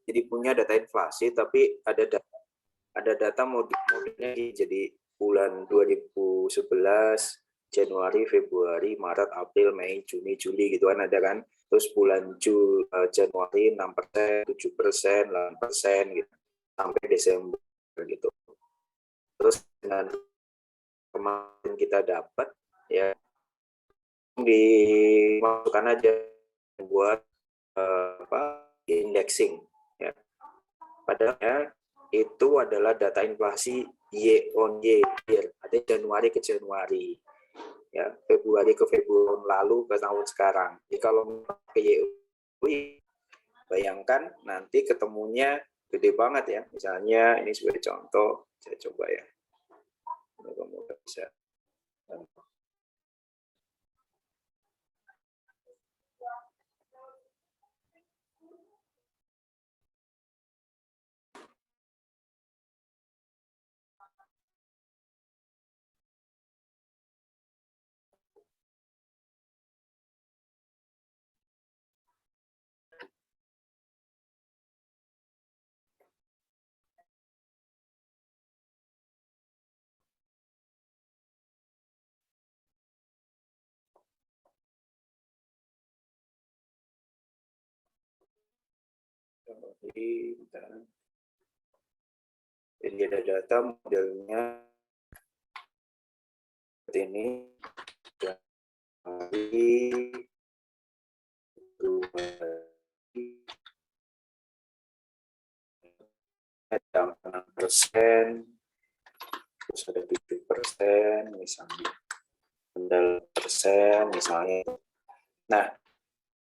Jadi punya data inflasi, tapi ada data modelnya jadi bulan 2011, Januari, Februari, Maret, April, Mei, Juni, Juli gitu kan ada kan. Terus bulan Januari 6%, 7%, 8% gitu sampai Desember gitu. Terus dengan kemarin kita dapat ya dimasukkan aja buat indexing ya. Padahal itu adalah data inflasi year on year, artinya Januari ke Januari, ya Februari ke Februari lalu ke tahun sekarang. Jadi kalau pakai year bayangkan nanti ketemunya gede banget ya. Misalnya ini sebagai contoh, saya coba ya. Semoga bisa. Jadi ada data modelnya seperti ini. Ada 6%, terus ada 7%, misalnya 9% misalnya. Nah,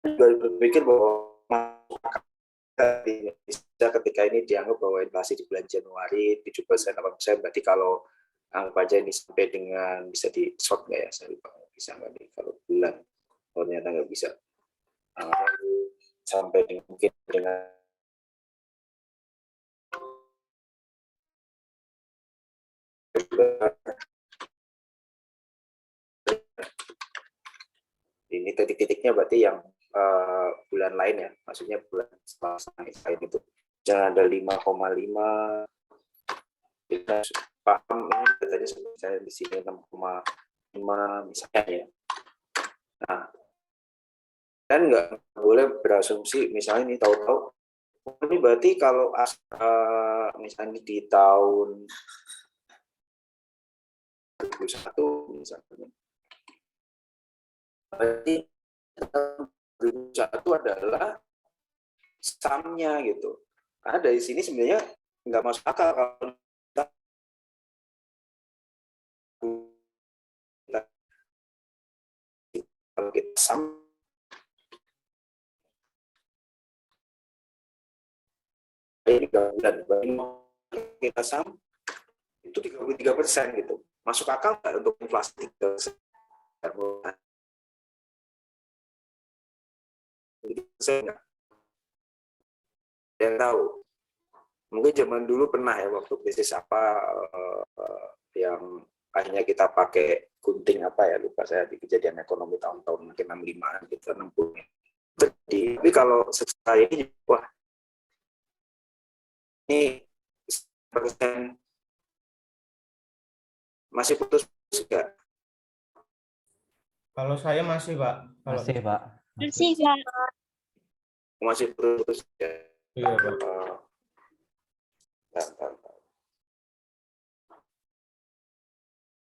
berpikir bahwa bisa ketika ini dianggap bahwa inflasi di bulan Januari 7%, 8%, berarti kalau anggap aja ini sampai dengan bisa di short nggak ya? Saya lupa bisa nggak nih kalau bulan, kalau ternyata nggak bisa. Sampai dengan, mungkin dengan ini titik-titiknya berarti yang bulan lain ya, maksudnya bulan lain itu jangan ada 5,5, kita paham ini tadi saya di sini 6,5 misalnya ya. Nah, kan nggak boleh berasumsi misalnya ini tahu-tahu ini berarti kalau misalnya di tahun 2021 misalnya, berarti 2021 adalah sumnya gitu. Karena dari sini sebenarnya nggak masuk akal kalau kita sum ini 3 bulan, kita sum itu 33% gitu. Masuk akal nggak untuk inflasi 3%? Saya nggak ada yang tahu. Mungkin zaman dulu pernah ya waktu bisnis apa yang akhirnya kita pakai gunting apa ya, lupa saya, di kejadian ekonomi tahun-tahun mungkin 65-an gitu, 60. Tapi kalau secara ini, wah ini persen masih putus nggak? Kalau saya masih, Pak. Masih, Pak. Masih, Pak. Masih putus ya? Iya, Pak. Bentar.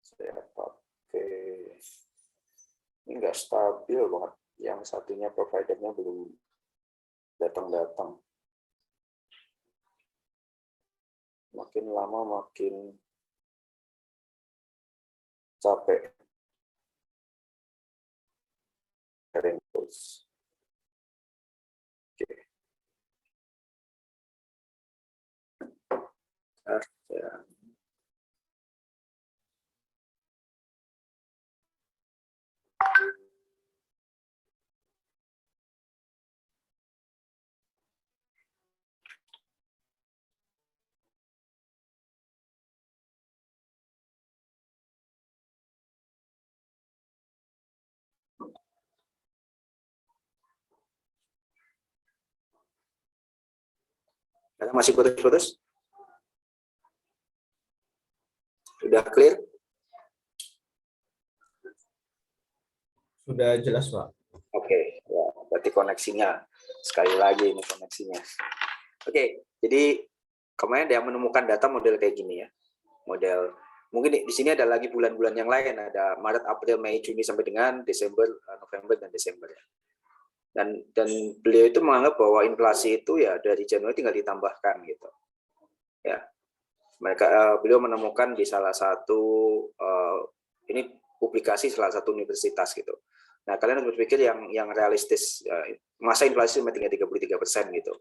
Saya pakai ini nggak stabil banget. Yang satunya providernya belum datang. Makin lama makin capek. Terus. Oke. Ya. Karena masih putus-putus? Sudah clear? Sudah jelas, Pak. Oke, ya, berarti koneksinya. Sekali lagi ini koneksinya. Oke, jadi kemarin dia menemukan data model kayak gini ya. Model, mungkin di sini ada lagi bulan-bulan yang lain, ada Maret, April, Mei, Juni sampai dengan Desember, November, dan Desember ya. Dan beliau itu menganggap bahwa inflasi itu ya dari Januari tinggal ditambahkan gitu. Ya, beliau menemukan di salah satu ini publikasi salah satu universitas gitu. Nah, kalian harus berpikir yang realistis. Masa inflasi cuma tinggal 33% gitu.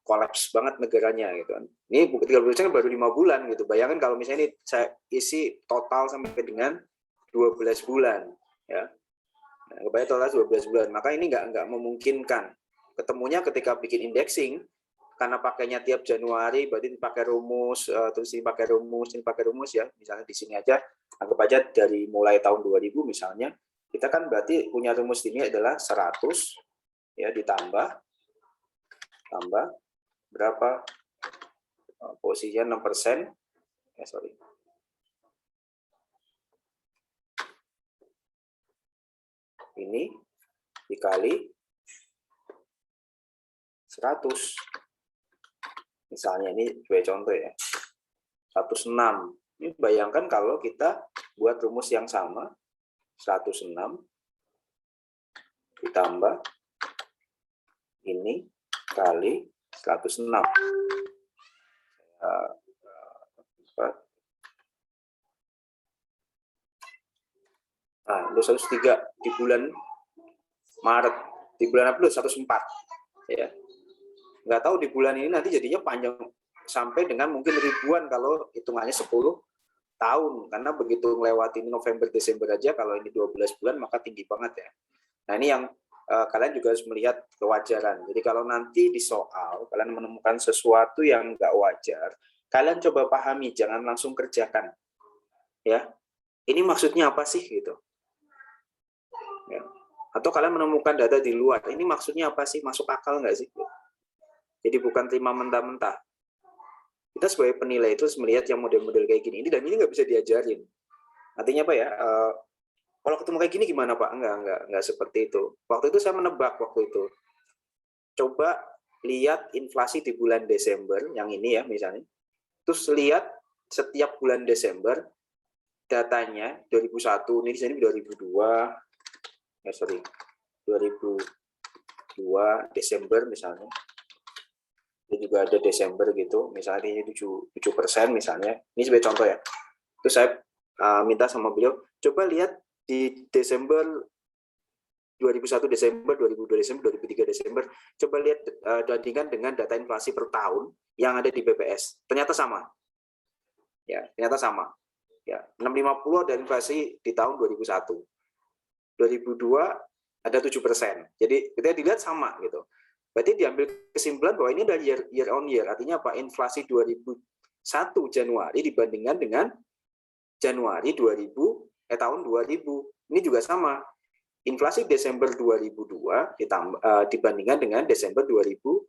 Kolaps banget negaranya gitu kan. Ini 33% baru 5 bulan gitu. Bayangkan kalau misalnya ini saya isi total sampai dengan 12 bulan ya. Nah, kebayang total 12 bulan. Maka ini nggak memungkinkan. Ketemunya ketika bikin indexing, karena pakainya tiap Januari, berarti dipakai rumus, terus ini pakai rumus ya. Misalnya di sini aja, anggap aja dari mulai tahun 2000 misalnya, kita kan berarti punya rumus ini adalah 100 ya ditambah berapa posisinya 6%, ini dikali 100. Misalnya ini dua contoh ya, 106. Ini bayangkan kalau kita buat rumus yang sama, 106 ditambah ini kali 106. Nah, 103 di bulan Maret, di bulan April 104 ya. Nggak tahu di bulan ini nanti jadinya panjang sampai dengan mungkin ribuan kalau hitungannya 10 tahun, karena begitu melewati November Desember aja, kalau ini 12 bulan maka tinggi banget ya. Nah, ini yang kalian juga harus melihat kewajaran. Jadi kalau nanti di soal kalian menemukan sesuatu yang nggak wajar, kalian coba pahami, jangan langsung kerjakan ya. Ini maksudnya apa sih gitu ya. Atau kalian menemukan data di luar, ini maksudnya apa sih, masuk akal nggak sih? Jadi bukan terima mentah-mentah. Kita sebagai penilai itu harus melihat yang model-model kayak gini ini, dan ini nggak bisa diajarin. Artinya apa ya? Kalau ketemu kayak gini gimana Pak? Enggak seperti itu. Waktu itu saya menebak waktu itu. Coba lihat inflasi di bulan Desember, yang ini ya misalnya. Terus lihat setiap bulan Desember datanya 2001, ini di sini 2002, 2002 Desember misalnya. Ini juga ada Desember gitu, misalnya ini 7% misalnya. Ini sebagai contoh ya. Terus saya minta sama beliau, coba lihat di Desember 2001 Desember, 2002 Desember, 2003 Desember, coba lihat bandingkan dengan data inflasi per tahun yang ada di BPS. Ternyata sama. Ya, ternyata sama. Ya, 650 ada inflasi di tahun 2001. 2002 ada 7%. Jadi kita dilihat sama gitu. Berarti diambil kesimpulan bahwa ini adalah year on year. Artinya apa? Inflasi 2001 Januari dibandingkan dengan Januari tahun 2000. Ini juga sama. Inflasi Desember 2002 dibandingkan dengan Desember 2001.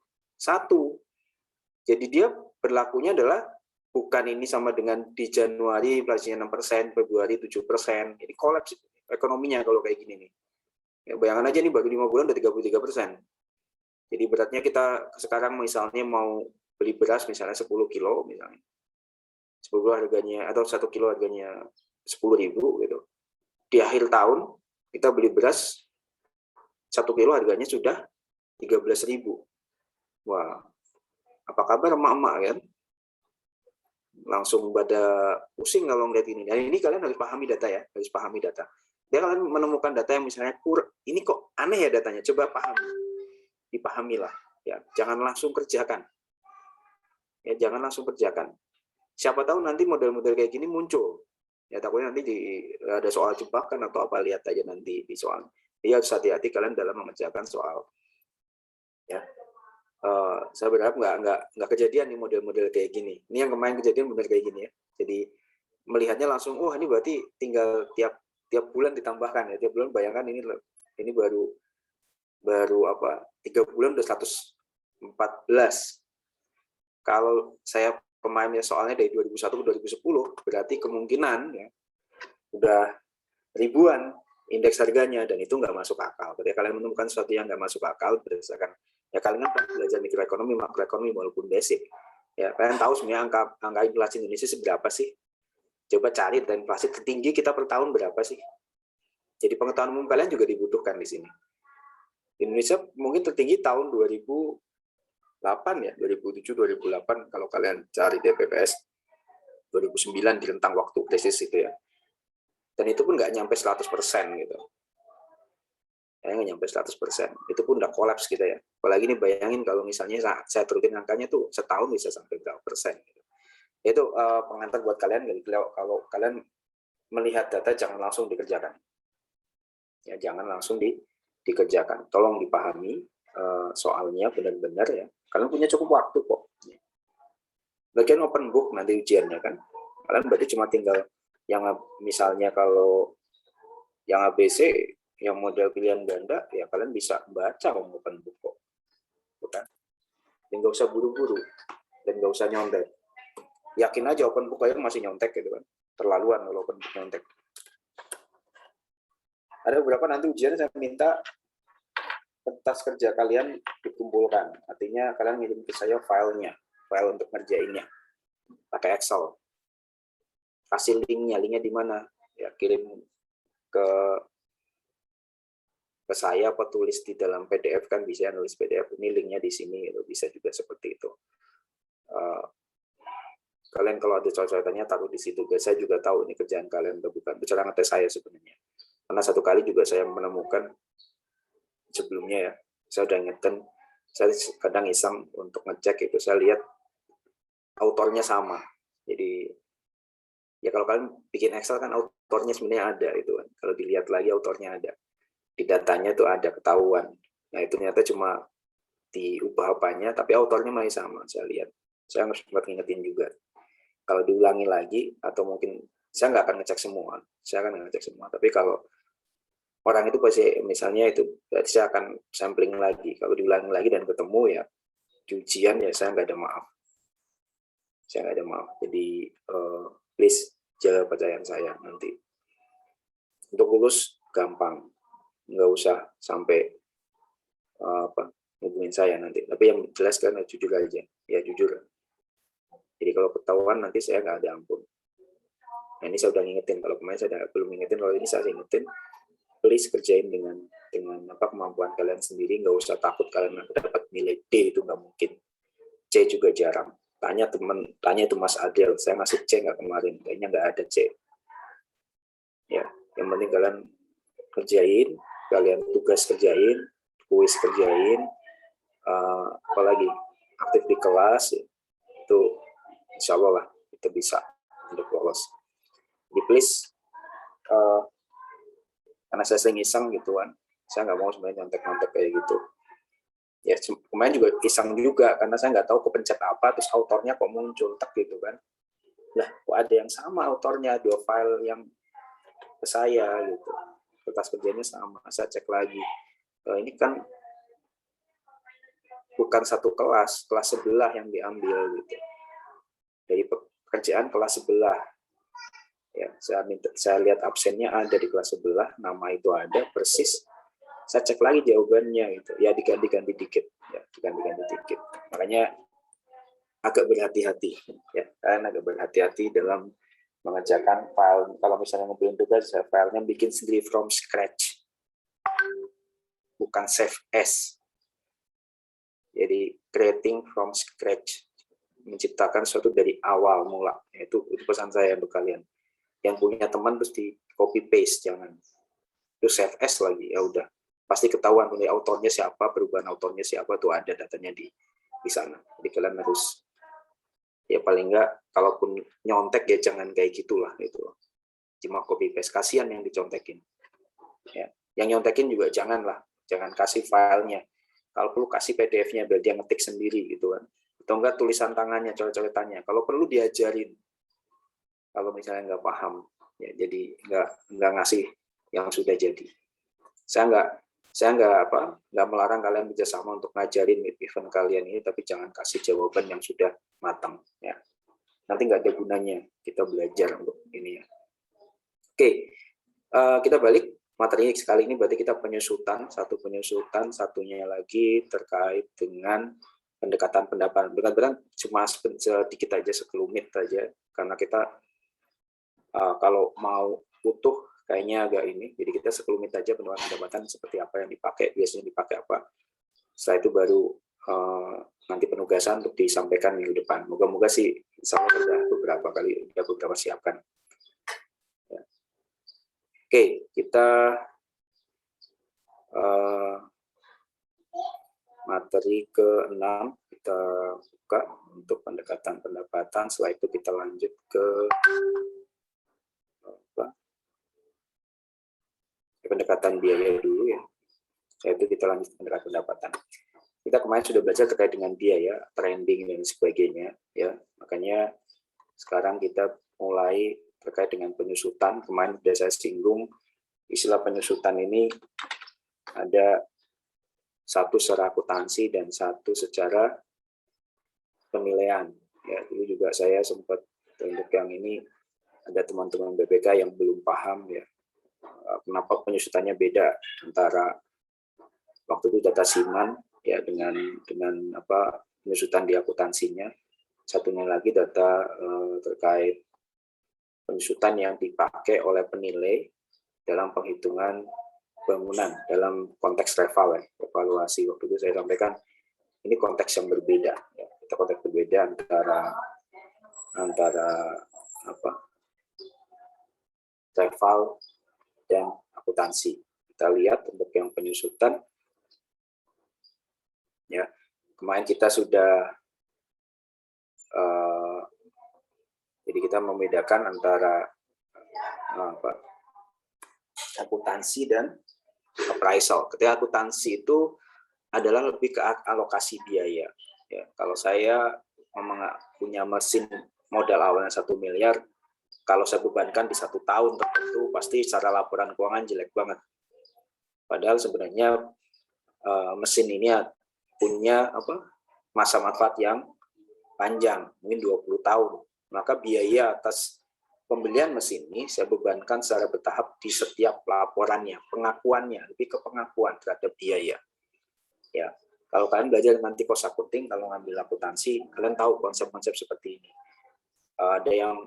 Jadi dia berlakunya adalah bukan ini sama dengan di Januari inflasinya 6%, Februari 7%. Ini kolaps ekonominya kalau kayak gini nih. Ya, bayangkan aja nih baru 5 bulan udah 33%. Jadi beratnya kita sekarang misalnya mau beli beras misalnya 10 kilo misalnya. 10 kilo harganya, atau 1 kilo harganya 10.000 gitu. Di akhir tahun kita beli beras 1 kilo harganya sudah 13.000. Wah, apa kabar emak-emak kan? Langsung pada pusing kalau ngeliat ini. Dan ini kalian harus pahami data ya, harus pahami data. Dia kalian menemukan data yang misalnya ini kok aneh ya datanya, coba pahami. Dipahamilah ya, jangan langsung kerjakan ya, jangan langsung kerjakan. Siapa tahu nanti model-model kayak gini muncul ya, takutnya nanti ada soal jebakan atau apa, lihat aja nanti di soal. Jadi harus hati-hati kalian dalam mengerjakan soal ya. Saya berharap nggak kejadian nih model-model kayak gini. Ini yang kemarin kejadian benar kayak gini ya. Jadi melihatnya langsung, oh ini berarti tinggal tiap bulan ditambahkan ya, tiap bulan. Bayangkan ini baru 3 bulan udah 114. Kalau saya pemainnya soalnya dari 2001 ke 2010, berarti kemungkinan ya udah ribuan indeks harganya, dan itu nggak masuk akal. Ketika kalian menemukan sesuatu yang nggak masuk akal berdasarkan ya kalian kan belajar mikroekonomi, makroekonomi walaupun basic. Ya, kalian tahu sebenarnya angka inflasi Indonesia seberapa sih? Coba cari dan inflasi tertinggi kita per tahun berapa sih? Jadi pengetahuan umum kalian juga dibutuhkan di sini. Indonesia mungkin tertinggi tahun 2008 ya, 2007, 2008 kalau kalian cari DPPS, 2009 di rentang waktu krisis itu ya. Dan itu pun nggak nyampe 100% gitu. Ya, nggak nyampe 100%. Itu pun udah kolaps kita ya. Apalagi ini bayangin kalau misalnya saya turutin angkanya tuh setahun bisa sampai berapa persen. Gitu. Itu pengantar buat kalian, kalau kalian melihat data jangan langsung dikerjakan. Ya, jangan langsung dikerjakan. Tolong dipahami soalnya benar-benar ya. Kalian punya cukup waktu kok. Bagian open book nanti ujiannya kan. Kalian berarti cuma tinggal yang misalnya kalau yang ABC yang model pilihan ganda ya kalian bisa baca open book kok. Bukan? Dan nggak usah buru-buru dan nggak usah nyontek. Yakin aja open book kalian masih nyontek gitu kan. Terlaluan kalau open book nyontek. Ada beberapa nanti ujian saya minta kertas kerja kalian dikumpulkan. Artinya kalian ngirim ke saya filenya, file untuk ngerjainnya. Pakai Excel. Kasih linknya di mana? Ya kirim ke saya apa tulis di dalam PDF kan bisa nulis PDF ini linknya di sini, itu bisa juga seperti itu. Kalian kalau ada cocokannya taruh di situ. Saya juga tahu ini kerjaan kalian atau bukan. Bicara ngetes saya sebenarnya. Karena satu kali juga saya menemukan sebelumnya ya, saya udah ngeten, saya kadang iseng untuk ngecek itu, saya lihat autornya sama. Jadi ya kalau kalian bikin Excel kan autornya sebenarnya ada itu kan. Kalau dilihat lagi autornya ada. Di datanya tuh ada ketahuan. Nah itu ternyata cuma diubah apanya, tapi autornya masih sama. Saya lihat, saya nggak sempat ngingetin juga. Kalau diulangi lagi atau mungkin saya nggak akan ngecek semua, saya akan ngecek semua. Tapi kalau orang itu pasti misalnya itu, berarti saya akan sampling lagi. Kalau diulangi lagi dan ketemu ya ujian ya saya nggak ada maaf. Saya nggak ada maaf. Jadi please jaga kepercayaan saya nanti. Untuk lulus gampang, nggak usah sampai hubungin saya nanti. Tapi yang jelas kan jujur aja, ya jujur. Jadi kalau ketahuan nanti saya nggak ada ampun. Nah, ini saya udah ngingetin. Kalau kemarin saya belum ngingetin, kalau ini saya ingetin. Please kerjain dengan kemampuan kalian sendiri. Nggak usah takut kalian dapat nilai D, itu nggak mungkin. C juga jarang. Tanya itu Mas Adel. Saya ngasih C nggak kemarin? Kayaknya nggak ada C. Ya, yang penting kalian kerjain, kalian tugas kerjain, kuis kerjain, apalagi aktif di kelas, itu insya Allah lah kita bisa untuk lolos. Jadi please, karena saya sering iseng gitu kan, saya nggak mau sebenarnya nyontek-nyontek kayak gitu. Ya kemarin juga iseng juga karena saya nggak tahu kepencet apa, terus autornya kok muncul tak gitu kan. Lah kok ada yang sama autornya, 2 file yang ke saya gitu, kertas kerjanya sama. Saya cek lagi, ini kan bukan satu kelas sebelah yang diambil gitu. Dari pekerjaan kelas sebelah. Ya, saya lihat absennya ada di kelas sebelah, nama itu ada persis. Saya cek lagi jawabannya gitu. Ya diganti-ganti dikit, ya diganti-ganti dikit. Makanya agak berhati-hati ya. Kalian agak berhati-hati dalam mengerjakan file. Kalau misalnya ngebikin tugas, filenya bikin sendiri from scratch. Bukan save as. Jadi creating from scratch, menciptakan sesuatu dari awal mula. Itu pesan saya untuk kalian. Yang punya teman terus di copy paste, jangan. Terus save as lagi, ya udah. Pasti ketahuan punya autornya siapa, perubahan autornya siapa, tuh ada datanya di sana. Jadi kalian harus ya paling enggak kalaupun nyontek ya jangan kayak gitulah itu. Cuma copy paste, kasihan yang dicontekin. Ya. Yang nyontekin juga jangan kasih filenya. Kalau perlu kasih PDF-nya biar dia ngetik sendiri gitu kan. Atau enggak tulisan tangannya, coret-coretannya. Kalau perlu diajarin. Kalau misalnya nggak paham, ya jadi nggak ngasih yang sudah jadi. Saya Saya nggak melarang kalian bekerjasama untuk ngajarin event kalian ini, tapi jangan kasih jawaban yang sudah matang ya. Nanti nggak ada gunanya kita belajar untuk ini ya. Oke, kita balik materi sekali ini, berarti kita satu penyusutan, satunya lagi terkait dengan pendekatan pendapat. Benar-benar cuma sedikit aja, sekelumit aja, karena kita kalau mau utuh kayaknya agak ini, jadi kita sekelumit aja pendapatan seperti apa yang dipakai, biasanya dipakai apa. Setelah itu baru nanti penugasan untuk disampaikan minggu depan. Moga-moga sih insya Allah sudah beberapa siapkan. Ya. Oke, kita materi ke-6 kita buka untuk pendekatan pendapatan. Setelah itu kita lanjut ke pendekatan biaya dulu ya. Setelah itu kita lanjut pendekatan pendapatan. Kita kemarin sudah belajar terkait dengan biaya, trending dan sebagainya ya. Makanya sekarang kita mulai terkait dengan penyusutan. Kemarin sudah saya singgung istilah penyusutan ini ada satu secara akuntansi dan satu secara penilaian. Ya, dulu juga saya sempat untuk yang ini ada teman-teman BPK yang belum paham ya. Kenapa penyusutannya beda antara waktu itu data siman ya dengan penyusutan di akuntansinya. Satunya lagi data terkait penyusutan yang dipakai oleh penilai dalam penghitungan bangunan dalam konteks evaluasi. Waktu itu saya sampaikan ini konteks yang berbeda ya. Kita konteks berbeda antara reval dan akuntansi. Kita lihat untuk yang penyusutan ya, kemarin kita sudah jadi kita membedakan antara akuntansi dan appraisal. Ketika akuntansi itu adalah lebih ke alokasi biaya. Ya, kalau saya punya mesin modal awalnya 1 miliar, kalau saya bebankan di 1 tahun tertentu, pasti secara laporan keuangan jelek banget. Padahal sebenarnya mesin ini punya masa manfaat yang panjang, mungkin 20 tahun. Maka biaya atas pembelian mesin ini saya bebankan secara bertahap di setiap laporannya, pengakuannya, lebih ke pengakuan terhadap biaya. Ya, kalau kalian belajar nanti cost accounting, kalau ngambil akuntansi, kalian tahu konsep-konsep seperti ini. Ada yang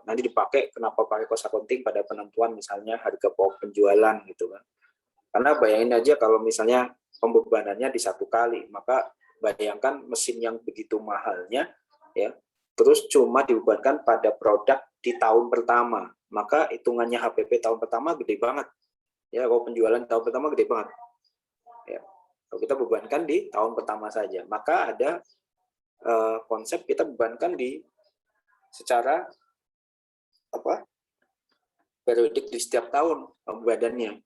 nanti dipakai, kenapa pakai cost accounting pada penentuan misalnya harga pokok penjualan gitu kan. Karena bayangin aja kalau misalnya pembebanannya di 1 kali, maka bayangkan mesin yang begitu mahalnya ya, terus cuma dibebankan pada produk di tahun pertama, maka hitungannya HPP tahun pertama gede banget. Ya, kalau penjualan tahun pertama gede banget. Ya. Kalau kita bebankan di tahun pertama saja, maka ada konsep kita bebankan di secara periodik di setiap tahun badannya.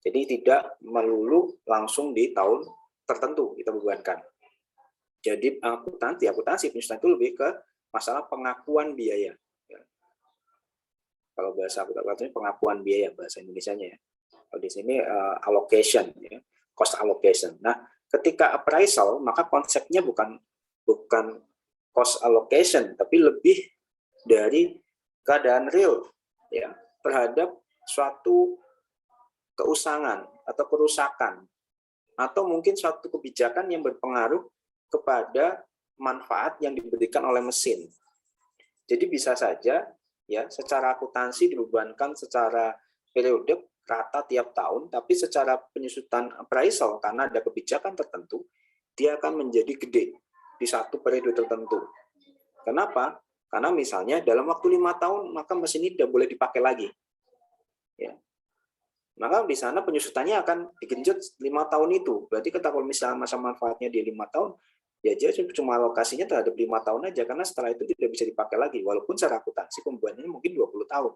Jadi tidak melulu langsung di tahun tertentu kita bebankan. Jadi akuntansi penyusutan itu lebih ke masalah pengakuan biaya. Ya. Kalau bahasa akuntansi pengakuan biaya bahasa Indonesianya ya. Kalau di sini allocation ya, cost allocation. Nah, ketika appraisal maka konsepnya bukan cost allocation tapi lebih dari keadaan real ya terhadap suatu keusangan atau kerusakan atau mungkin suatu kebijakan yang berpengaruh kepada manfaat yang diberikan oleh mesin. Jadi bisa saja ya secara akuntansi dibebankan secara periodik rata tiap tahun, tapi secara penyusutan appraisal karena ada kebijakan tertentu dia akan menjadi gede di satu periode tertentu. Kenapa? Karena misalnya dalam waktu 5 tahun maka mesin ini tidak boleh dipakai lagi. Ya. Maka di sana penyusutannya akan digenjot 5 tahun itu. Berarti kalau misalnya masa manfaatnya di 5 tahun, ya dia cuma alokasinya terhadap 5 tahun aja, karena setelah itu tidak bisa dipakai lagi. Walaupun secara akuntansi pembuatannya mungkin 20 tahun.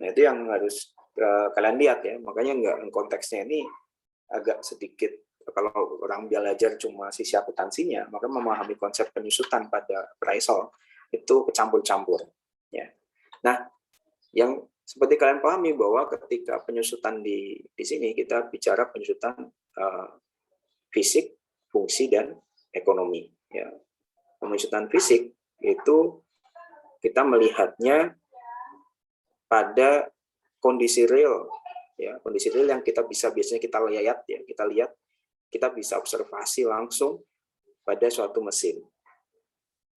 Nah itu yang harus kalian lihat ya. Makanya konteksnya ini agak sedikit, kalau orang belajar cuma sisi akuntansinya, maka memahami konsep penyusutan pada appraisal itu kecampur-campur. Ya. Nah, yang seperti kalian pahami bahwa ketika penyusutan di sini kita bicara penyusutan fisik, fungsi, dan ekonomi. Ya. Penyusutan fisik itu kita melihatnya pada kondisi real, ya, kondisi real yang kita bisa biasanya kita lihat, ya, kita bisa observasi langsung pada suatu mesin.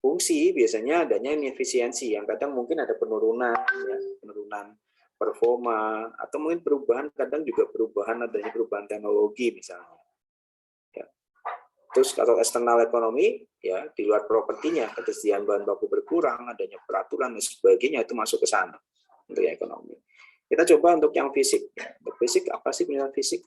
Fungsi biasanya adanya inefisiensi yang kadang mungkin ada penurunan, ya, penurunan performa atau mungkin perubahan, kadang juga adanya perubahan teknologi misalnya. Ya. Terus kalau eksternal ekonomi, ya di luar propertinya, ketersediaan bahan baku berkurang, adanya peraturan dan sebagainya, itu masuk ke sana untuk yang ekonomi. Kita coba untuk yang fisik. Untuk fisik apa sih penyusutan fisik?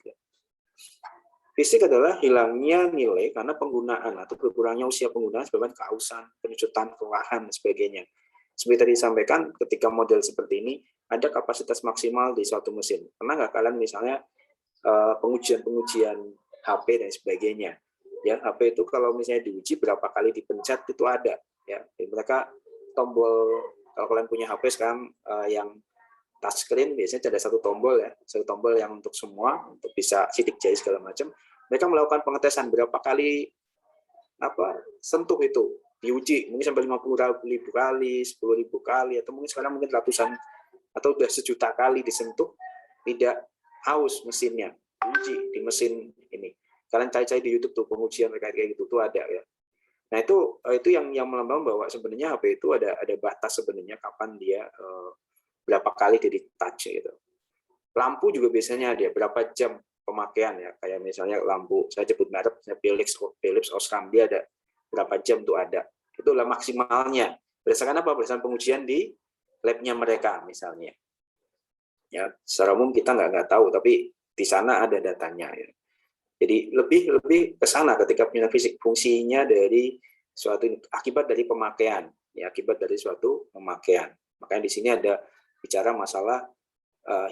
Fisik adalah hilangnya nilai karena penggunaan atau berkurangnya usia penggunaan sebabkan kehausan, penyusutan, kelelahan, dan sebagainya. Seperti tadi disampaikan, ketika model seperti ini, ada kapasitas maksimal di suatu mesin. Pernah nggak kalian misalnya pengujian HP dan sebagainya? Ya, HP itu kalau misalnya diuji berapa kali dipencet itu ada. Ya, jadi mereka tombol, kalau kalian punya HP sekarang yang touchscreen biasanya ada satu tombol, ya, satu tombol yang untuk semua, untuk bisa sidik jari segala macam. Mereka melakukan pengetesan berapa kali sentuh itu diuji, mungkin sampai 50.000 kali, 10.000 kali, atau mungkin sekarang mungkin ratusan atau sudah sejuta kali disentuh, tidak haus mesinnya, diuji di mesin ini. Kalian cari-cari di YouTube tuh pengujian kayak gitu tuh ada, ya. Nah itu yang melambang bahwa sebenarnya HP itu ada batas sebenarnya kapan dia berapa kali dia di-touch gitu. Lampu juga biasanya ada berapa jam pemakaian, ya, kayak misalnya lampu, saya sebut merek, Philips Osram, dia ada berapa jam tuh ada. Itulah maksimalnya. Berdasarkan apa? Berdasarkan pengujian di lab-nya mereka misalnya. Ya, secara umum kita nggak tahu, tapi di sana ada datanya. Ya. Jadi lebih ke sana ketika penyusutan fisik, fungsinya dari suatu akibat dari pemakaian, ya, akibat dari suatu pemakaian. Makanya di sini ada bicara masalah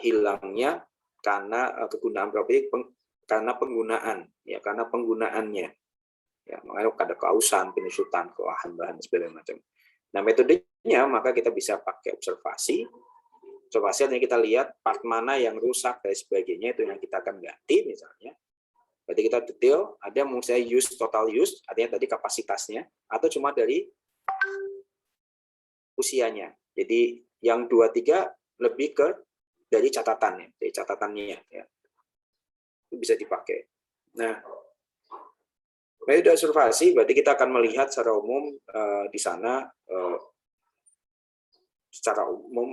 hilangnya karena kegunaan properti, karena penggunaan, ya, karena penggunaannya, ya, makanya ada kehausan, penyusutan, kelelahan bahan segala macam. Nah metodenya maka kita bisa pakai observasi artinya kita lihat part mana yang rusak dan sebagainya, itu yang kita akan ganti misalnya. Berarti kita detail, ada misalnya total use, artinya tadi kapasitasnya, atau cuma dari usianya. Jadi yang 2-3 lebih ke dari catatannya, ya. Itu bisa dipakai. Nah, metode observasi berarti kita akan melihat secara umum di sana secara umum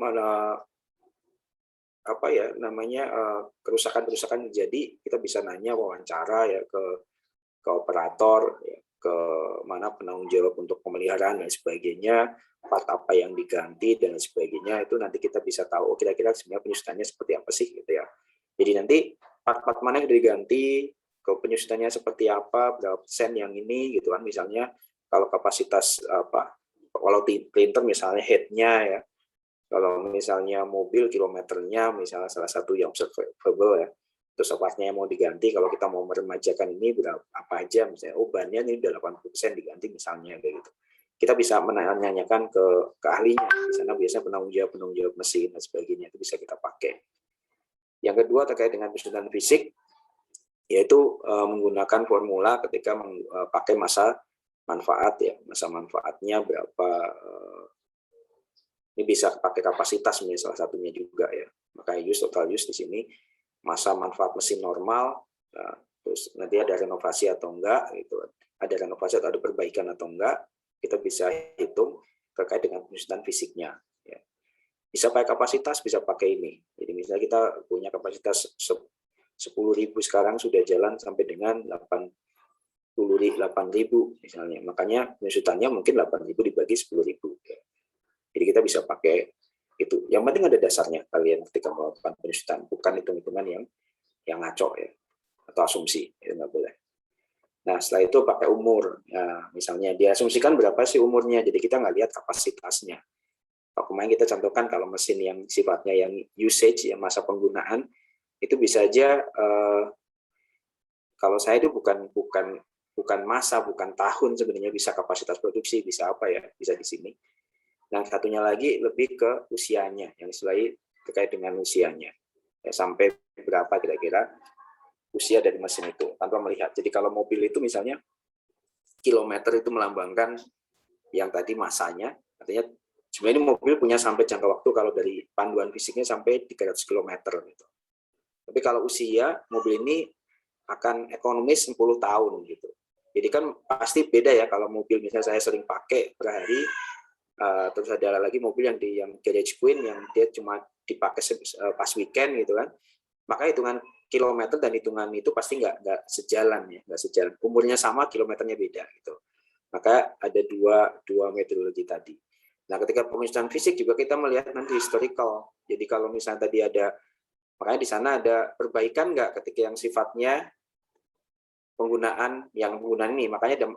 kerusakan terjadi, kita bisa nanya, wawancara, ya, ke operator, ya, ke mana penanggung jawab untuk pemeliharaan dan sebagainya, part apa yang diganti dan sebagainya, itu nanti kita bisa tahu kira-kira sebenarnya penyusutannya seperti apa sih gitu, ya. Jadi nanti part-part mana yang diganti, ke penyusutannya seperti apa, berapa persen yang ini gitu kan, misalnya kalau kapasitas kalau printer misalnya head-nya, ya, kalau misalnya mobil kilometernya misalnya salah satu yang observable, ya. Terus partnya yang mau diganti, kalau kita mau meremajakan ini berapa apa aja, misalnya bannya ini udah 80% diganti misalnya kayak gitu. Kita bisa menanyakan ke ahlinya, di sana biasanya penanggung jawab mesin dan sebagainya, itu bisa kita pakai. Yang kedua terkait dengan penyusutan fisik, yaitu menggunakan formula ketika pakai masa manfaat, ya, masa manfaatnya berapa. Ini bisa pakai kapasitas misalnya salah satunya juga, ya. Makanya total use di sini masa manfaat mesin normal, nah, terus nanti ada renovasi atau enggak gitu, ada renovasi atau ada perbaikan atau enggak, kita bisa hitung terkait dengan penyusutan fisiknya, ya. Bisa pakai kapasitas, bisa pakai ini. Jadi misalnya kita punya kapasitas 10.000 sekarang sudah jalan sampai dengan 8.000 misalnya, makanya penyusutannya mungkin 8.000 dibagi 10.000, ya. Jadi kita bisa pakai itu. Yang penting ada dasarnya kalian ketika melakukan penyusutan, bukan hitung-hitungan yang ngaco, ya, atau asumsi, itu nggak boleh. Nah setelah itu pakai umur, nah, misalnya diasumsikan berapa sih umurnya, jadi kita nggak lihat kapasitasnya. Kalau kemarin kita contohkan kalau mesin yang sifatnya yang usage, yang masa penggunaan, itu bisa aja kalau saya itu bukan masa, bukan tahun sebenarnya, bisa kapasitas produksi, bisa apa, ya, bisa di sini. Nah, satunya lagi lebih ke usianya, yang istilahnya terkait dengan usianya. Ya, sampai berapa kira-kira usia dari mesin itu tanpa melihat. Jadi kalau mobil itu misalnya kilometer itu melambangkan yang tadi masanya, artinya sebenarnya mobil punya sampai jangka waktu kalau dari panduan fisiknya sampai 300 km gitu. Tapi kalau usia mobil ini akan ekonomis 10 tahun gitu. Jadi kan pasti beda ya kalau mobil misalnya saya sering pakai per hari, terus ada lagi mobil yang garage queen yang dia cuma dipakai pas weekend gitu kan. Maka hitungan kilometer dan hitungan itu pasti nggak sejalan ya, nggak sejalan. Umurnya sama, kilometernya beda gitu. Maka ada dua metodologi tadi. Nah, ketika pemusatan fisik juga kita melihat nanti historical. Jadi kalau misalnya tadi ada, makanya di sana ada perbaikan nggak ketika yang sifatnya penggunaan ini. Makanya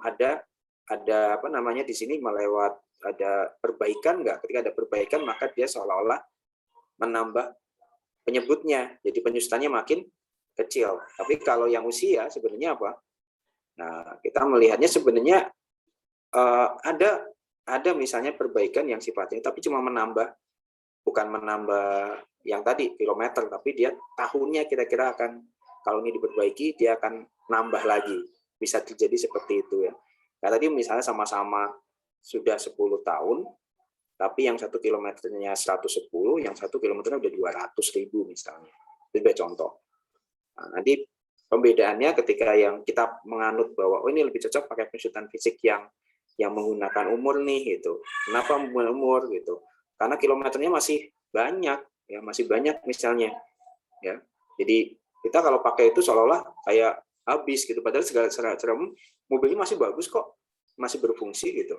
ada apa namanya di sini melewat ada perbaikan nggak? Ketika ada perbaikan maka dia seolah-olah menambah penyebutnya. Jadi penyusutannya makin kecil. Tapi kalau yang usia sebenarnya apa? Nah, kita melihatnya sebenarnya ada misalnya perbaikan yang sifatnya tapi cuma bukan menambah yang tadi kilometer, tapi dia tahunnya kira-kira akan, kalau ini diperbaiki dia akan nambah lagi. Bisa terjadi seperti itu ya. Nah, tadi misalnya sama-sama sudah 10 tahun, tapi yang 1 kilometernya 110, yang 1 kilometernya udah 200.000 misalnya. Itu sebagai contoh. Nah, nanti pembedaannya ketika yang kita menganut bahwa oh ini lebih cocok pakai penyusutan fisik yang menggunakan umur nih gitu. Kenapa umur gitu? Karena kilometernya masih banyak ya, masih banyak misalnya ya. Jadi kita kalau pakai itu seolah-olah kayak habis gitu, padahal secara mobilnya masih bagus kok, masih berfungsi gitu.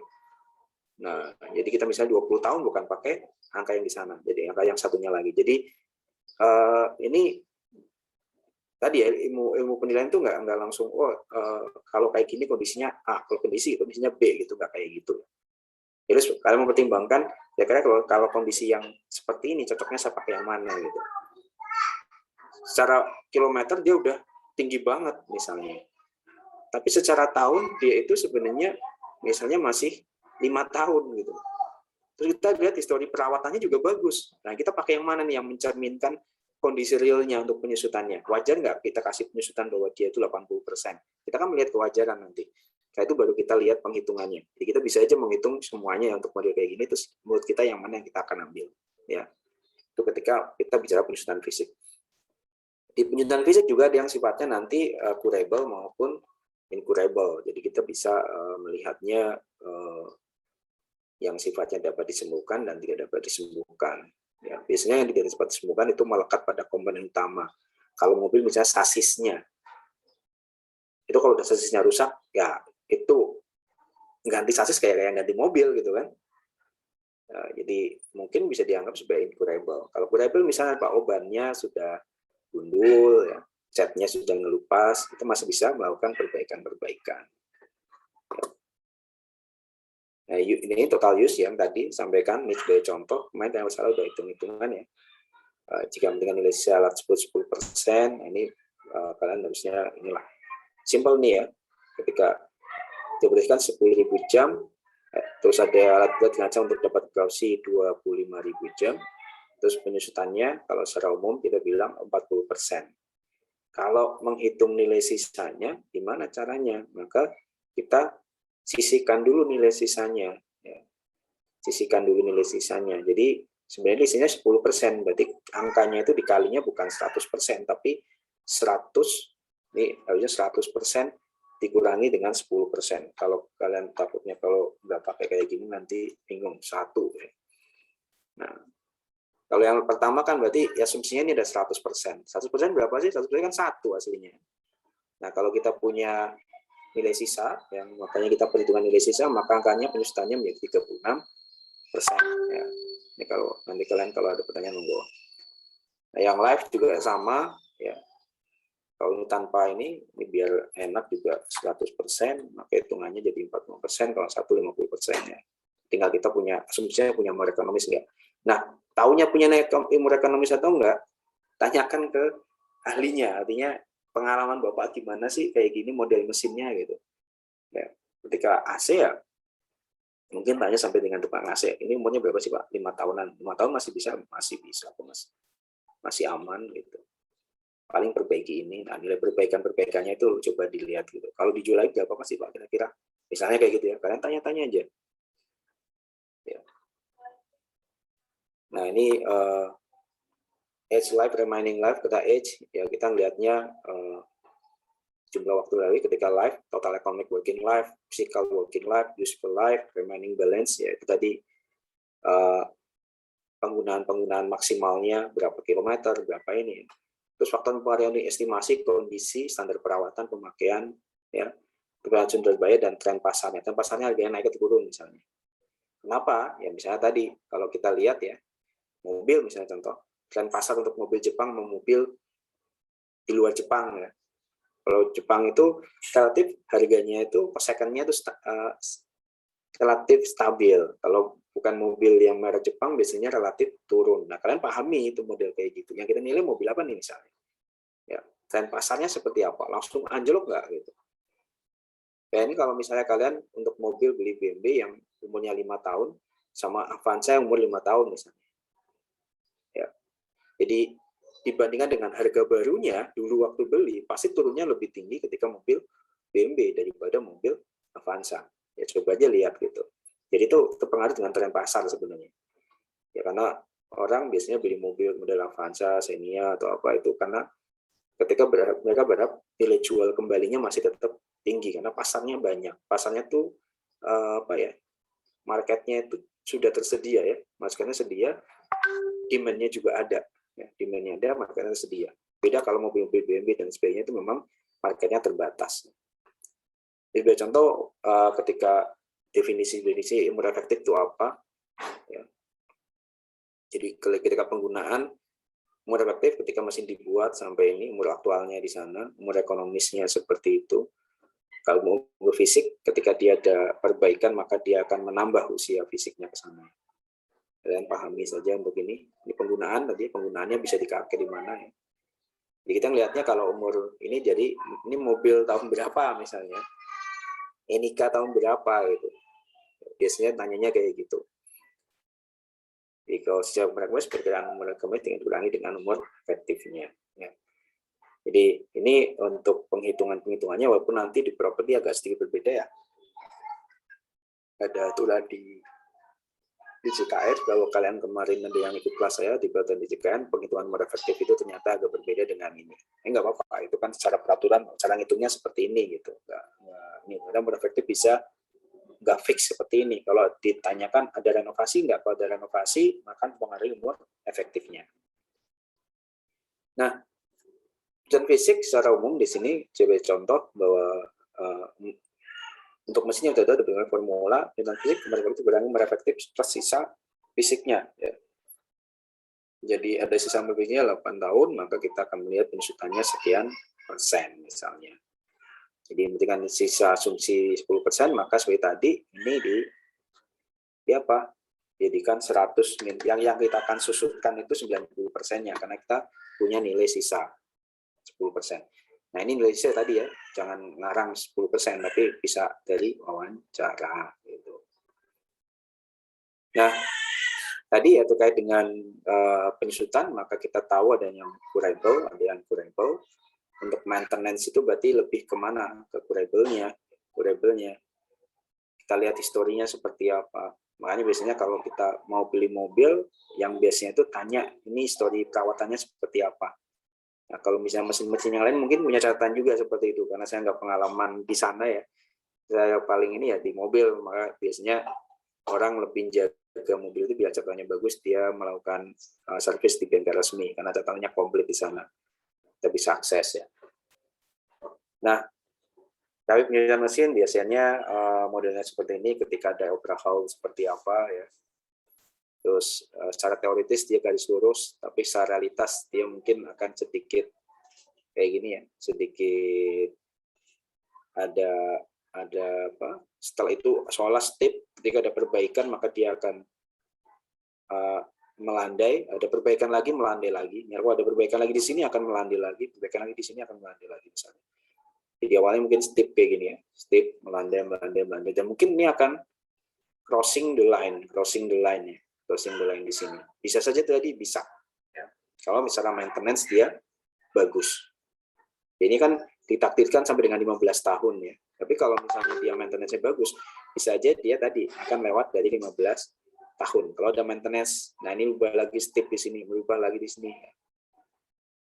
Nah, jadi kita misalnya 20 tahun bukan pakai angka yang di sana, jadi angka yang satunya lagi. Jadi ini tadi ya, ilmu penilaian itu nggak langsung kalau kayak gini kondisinya A, kalau kondisinya B gitu, nggak kayak gitu. Terus kalian mempertimbangkan ya kira kalau kondisi yang seperti ini cocoknya saya pakai yang mana gitu. Secara kilometer dia udah tinggi banget misalnya, tapi secara tahun dia itu sebenarnya misalnya masih 5 tahun gitu. Terus kita lihat histori perawatannya juga bagus. Nah, kita pakai yang mana nih yang mencerminkan kondisi realnya untuk penyusutannya? Wajar nggak kita kasih penyusutan bahwa dia itu 80%? Kita kan melihat kewajaran nanti. Nah, itu baru kita lihat penghitungannya. Jadi kita bisa aja menghitung semuanya untuk model kayak gini, terus menurut kita yang mana yang kita akan ambil. Ya, itu ketika kita bicara penyusutan fisik. Di penyusutan fisik juga ada yang sifatnya nanti curable maupun incurable. Jadi kita bisa melihatnya yang sifatnya dapat disembuhkan dan tidak dapat disembuhkan. Ya, biasanya yang tidak dapat disembuhkan itu melekat pada komponen utama. Kalau mobil misalnya sasisnya, itu kalau udah sasisnya rusak, ya itu ganti sasis kayak ganti mobil gitu kan. Jadi mungkin bisa dianggap sebagai incurable. Kalau curable misalnya bannya sudah gundul, ya, catnya sudah ngelupas, itu masih bisa melakukan perbaikan-perbaikan. Nah, ini total use yang tadi sampaikan, ini sebagai contoh, kemarin yang salah udah hitung-hitungan ya. Jika dengan nilai sisa alat sebut 10%, ini kalian harusnya inilah. Simple nih ya, ketika diberikan 10.000 jam, terus ada alat buat ngaca untuk dapat kausi 25.000 jam, terus penyusutannya, kalau secara umum kita bilang 40%. Kalau menghitung nilai sisanya, gimana caranya? Maka kita sisihkan dulu nilai sisanya. Ya. Sisihkan dulu nilai sisanya. Jadi sebenarnya sisanya 10%, berarti angkanya itu dikalinya bukan 100%, tapi 100, ini harusnya 100% dikurangi dengan 10%. Kalau kalian takutnya kalau nggak pakai kayak gini nanti bingung, 1. Ya. Nah, kalau yang pertama kan berarti ya asumsinya ini ada 100%. 100% berapa sih? 100% kan 1 aslinya. Nah, kalau kita punya nilai sisa, yang makanya kita perhitungan nilai sisa, maka angkanya penyusutannya menjadi 36%. Ya. Ini kalau nanti kalian kalau ada pertanyaan monggo. Nah, yang live juga sama, ya. Kalau ini tanpa ini biar enak juga 100%, maka hitungannya jadi 40%, kalau 1 50%. Ya. Tinggal kita punya, asumsinya punya ilmu ekonomis enggak. Nah, taunya punya ilmu ekonomis atau enggak, tanyakan ke ahlinya, artinya pengalaman Bapak gimana sih kayak gini model mesinnya gitu. Ya, ketika AC ya Mungkin tanya sampai dengan tukang AC, ini umurnya berapa sih Pak? 5 tahunan. 5 tahun masih bisa, masih aman gitu. Paling perbaiki ini, nah nilai perbaikannya itu coba dilihat gitu. Kalau dijual lagi berapa sih Pak kira-kira? Misalnya kayak gitu ya, kalian tanya-tanya aja. Ya. Nah ini age life, remaining life, kita age, ya kita lihatnya jumlah waktu lagi ketika life, total economic working life, physical working life, useful life, remaining balance, ya itu tadi penggunaan maksimalnya berapa kilometer, berapa ini. Terus faktor mempengaruhi estimasi kondisi standar perawatan pemakaian, ya kebutuhan sumber daya dan tren pasarnya. Tren pasarnya harganya naik atau turun misalnya. Kenapa? Ya misalnya tadi kalau kita lihat ya mobil misalnya contoh, tren pasar untuk mobil Jepang sama mobil di luar Jepang ya. Kalau Jepang itu relatif harganya itu per second-nya itu relatif stabil. Kalau bukan mobil yang merek Jepang biasanya relatif turun. Nah, kalian pahami itu model kayak gitu. Yang kita nilai mobil apa nih misalnya? Ya, tren pasarnya seperti apa? Langsung anjlok nggak gitu? Ya, ini kalau misalnya kalian untuk mobil beli BMW yang umurnya 5 tahun sama Avanza yang umur 5 tahun misalnya. Ya. Jadi dibandingkan dengan harga barunya dulu waktu beli pasti turunnya lebih tinggi ketika mobil BMW daripada mobil Avanza. Ya coba aja lihat gitu. Jadi itu terpengaruh dengan tren pasar sebenarnya. Ya karena orang biasanya beli mobil model Avanza, Xenia atau apa itu karena ketika mereka berharap nilai jual kembalinya masih tetap tinggi karena pasarnya banyak. Pasarnya tuh apa ya? Marketnya itu sudah tersedia ya. Marketnya sedia, demand-nya juga ada. Ya, demand-nya ada, marketnya tersedia. Beda kalau mobil-mobil BMW dan sebagainya itu memang marketnya terbatas. Jadi contoh ketika definisi umur efektif itu apa? Ya. Jadi ketika penggunaan umur efektif ketika mesin dibuat sampai ini umur aktualnya di sana, umur ekonomisnya seperti itu. Kalau umur fisik ketika dia ada perbaikan maka dia akan menambah usia fisiknya ke sana. Kalian pahami saja begini. Ini penggunaan tadi penggunaannya bisa dipakai di mana ya. Jadi kita lihatnya kalau umur ini jadi ini mobil tahun berapa misalnya. Nikah tahun berapa gitu. Biasanya tanyanya kayak gitu. Jadi kalau secara umur perkiraan umur tinggal dikurangi dengan umur efektifnya. Ya. Jadi ini untuk penghitungannya walaupun nanti di properti agak sedikit berbeda ya. Ada aturan di JKR kalau kalian kemarin ada yang ikut kelas saya di pelatihan di JKR penghitungan umur efektif itu ternyata agak berbeda dengan ini. Enggak apa-apa, itu kan secara peraturan cara ngitungnya seperti ini gitu. Ini umur efektif bisa nggak fix seperti ini. Kalau ditanyakan ada renovasi nggak? Kalau ada renovasi maka mempengaruhi umur efektifnya. Nah, dan fisik secara umum di sini coba contoh bahwa untuk mesin yang ada dengan formula dengan fisik umur efektif umur efektif plus sisa fisiknya. Ya. Jadi ada sisa fisiknya 8 tahun maka kita akan melihat penyusutannya sekian persen misalnya. Jadi dengan sisa asumsi 10% maka seperti tadi ini di apa? Jadikan 100 yang kita akan susutkan itu 90%-nya karena kita punya nilai sisa 10%. Nah, ini nilai sisa tadi ya, jangan ngarang 10%, tapi bisa dari wawancara gitu. Nah, tadi ya terkait dengan penyusutan, maka kita tahu ada yang curable, ada yang curable. Untuk maintenance itu berarti lebih kemana? Ke curable-nya. Kita lihat historinya seperti apa. Makanya biasanya kalau kita mau beli mobil, yang biasanya itu tanya, ini histori perawatannya seperti apa. Nah, kalau misalnya mesin-mesin yang lain mungkin punya catatan juga seperti itu, karena saya nggak pengalaman di sana ya. Saya paling ini ya di mobil, maka biasanya orang lebih jaga mobil itu biar catatannya bagus, dia melakukan servis di bengkel resmi, karena catatannya komplit di sana. Kita bisa akses ya. Nah, tapi penyusunan mesin biasanya modelnya seperti ini, ketika ada overhaul seperti apa ya. Terus secara teoritis dia garis lurus, tapi secara realitas dia mungkin akan sedikit kayak gini ya, sedikit ada apa? Setelah itu seolah step, ketika ada perbaikan maka dia akan melandai, ada perbaikan lagi melandai lagi. Kalau ada perbaikan lagi di sini akan melandai lagi, perbaikan lagi di sini akan melandai lagi misalnya. Jadi awalnya mungkin step kayak gini ya, step melandai, dan mungkin ini akan crossing the line ya, crossing the line di sini. Bisa saja tadi bisa. Ya. Kalau misalnya maintenance dia bagus. Ini kan ditakdirkan sampai dengan 15 tahun ya. Tapi kalau misalnya dia maintenance-nya bagus, bisa aja dia tadi akan lewat dari 15 tahun. Kalau ada maintenance, nah ini ubah lagi step di sini, berubah lagi di sini.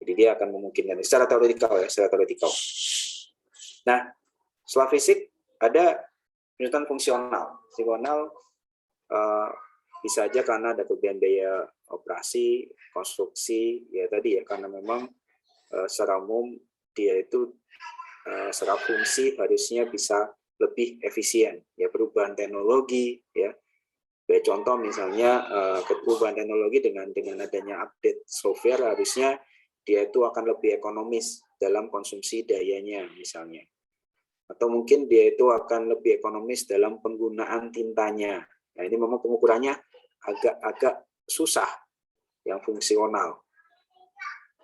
Jadi dia akan memungkinkan secara teoretikal ya, secara teoretikal. Nah, setelah fisik ada penyusutan fungsional. Fungsional bisa aja karena ada kelebihan biaya operasi, konstruksi, ya tadi ya, karena memang secara umum dia itu secara fungsi harusnya bisa lebih efisien ya, perubahan teknologi ya. Kayak contoh misalnya perubahan teknologi dengan adanya update software harusnya dia itu akan lebih ekonomis dalam konsumsi dayanya misalnya, atau mungkin dia itu akan lebih ekonomis dalam penggunaan tintanya. Nah ini memang pengukurannya agak susah yang fungsional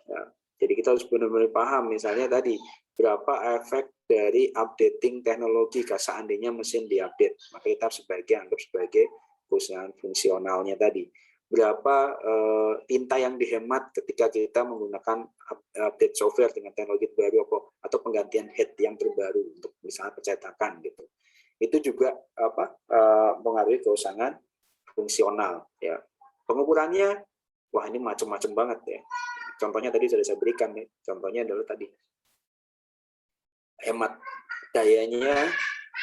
ya. Jadi kita harus benar-benar paham misalnya tadi berapa efek dari updating teknologi seandainya mesin diupdate, maka kita harus anggap sebagai kerusakan fungsionalnya tadi. Berapa tinta yang dihemat ketika kita menggunakan update software dengan teknologi baru atau penggantian head yang terbaru untuk misalnya percetakan gitu. Itu juga mengaruhi kerusakan fungsional ya. Pengukurannya wah ini macam-macam banget ya. Contohnya tadi sudah saya berikan ya. Contohnya adalah tadi hemat dayanya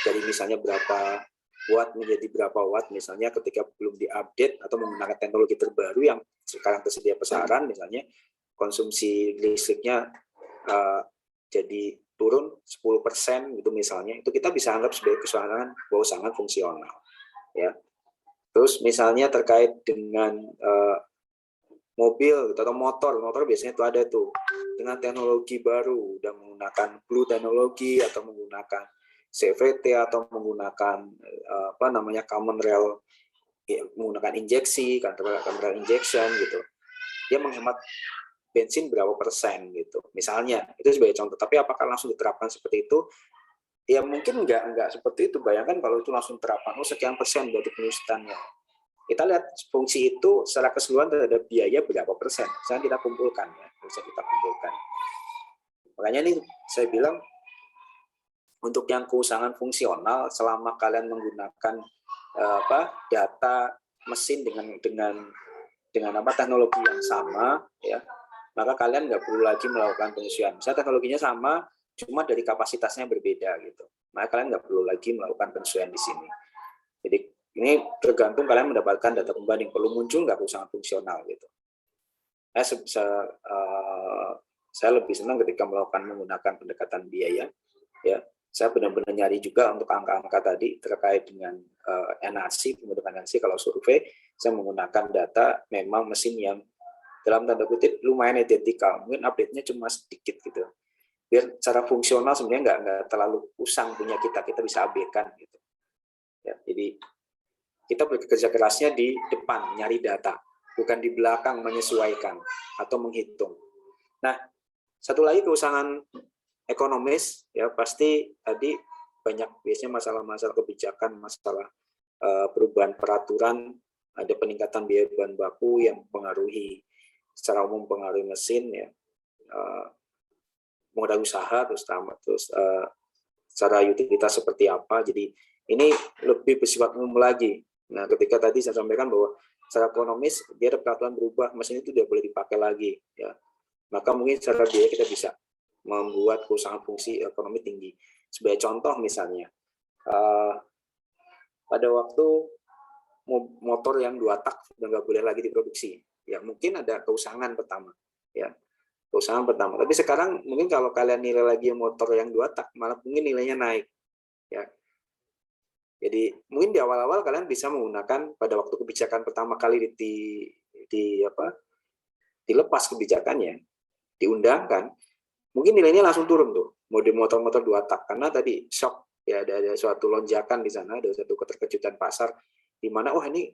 dari misalnya berapa watt menjadi berapa watt misalnya ketika belum diupdate atau menggunakan teknologi terbaru yang sekarang tersedia pasaran, misalnya konsumsi listriknya jadi turun 10% gitu misalnya, itu kita bisa anggap sebagai kerusakan fungsional ya. Terus misalnya terkait dengan mobil atau motor biasanya itu ada tuh dengan teknologi baru, udah menggunakan blue teknologi atau menggunakan CVT atau menggunakan common rail, menggunakan injeksi, common rail injection gitu, dia menghemat bensin berapa persen gitu misalnya, itu sebagai contoh. Tapi apakah langsung diterapkan seperti itu? Ya mungkin enggak seperti itu. Bayangkan kalau itu langsung terapkan sekian persen berarti penyusutannya. Kita lihat fungsi itu secara keseluruhan terhadap biaya berapa persen. Misalnya kita kumpulkan ya, bisa kita kumpulkan. Makanya ini saya bilang untuk yang keusangan fungsional, selama kalian menggunakan data mesin dengan teknologi yang sama ya, maka kalian nggak perlu lagi melakukan penyesuaian. Misalnya teknologinya sama, cuma dari kapasitasnya berbeda gitu, maka kalian nggak perlu lagi melakukan penyesuaian di sini. Jadi ini tergantung kalian mendapatkan data pembanding, perlu muncul nggak keusangan fungsional gitu. Saya lebih senang ketika menggunakan pendekatan biaya ya. Saya benar-benar nyari juga untuk angka-angka tadi terkait dengan NAC, pembentukan NAC. Kalau survei saya menggunakan data memang mesin yang dalam tanda kutip lumayan identikal, mungkin update-nya cuma sedikit gitu, biar secara fungsional sebenarnya nggak terlalu usang punya kita bisa abaikan gitu ya. Jadi kita bekerja kerasnya di depan nyari data, bukan di belakang menyesuaikan atau menghitung. Nah, satu lagi keusangan ekonomis ya, pasti tadi banyak biasanya masalah-masalah kebijakan, masalah perubahan peraturan, ada peningkatan biaya bahan baku yang mempengaruhi secara umum pengaruhi mesin ya, modal usaha, terus secara utilitas seperti apa. Jadi ini lebih bersifat umum lagi. Nah, ketika tadi saya sampaikan bahwa secara ekonomis dia ada peraturan berubah, mesin itu tidak boleh dipakai lagi ya, maka mungkin secara biaya kita bisa membuat keusangan fungsi ekonomi tinggi. Sebagai contoh misalnya pada waktu motor yang 2 tak sudah nggak boleh lagi diproduksi ya, mungkin ada keusangan pertama ya, keusangan pertama. Tapi sekarang mungkin kalau kalian nilai lagi motor yang 2 tak, malah mungkin nilainya naik ya. Jadi mungkin di awal-awal kalian bisa menggunakan pada waktu kebijakan pertama kali dilepas kebijakannya, diundangkan, mungkin nilainya langsung turun tuh mode motor-motor 2 tak, karena tadi shock ya, ada suatu lonjakan di sana, ada suatu keterkejutan pasar di mana ini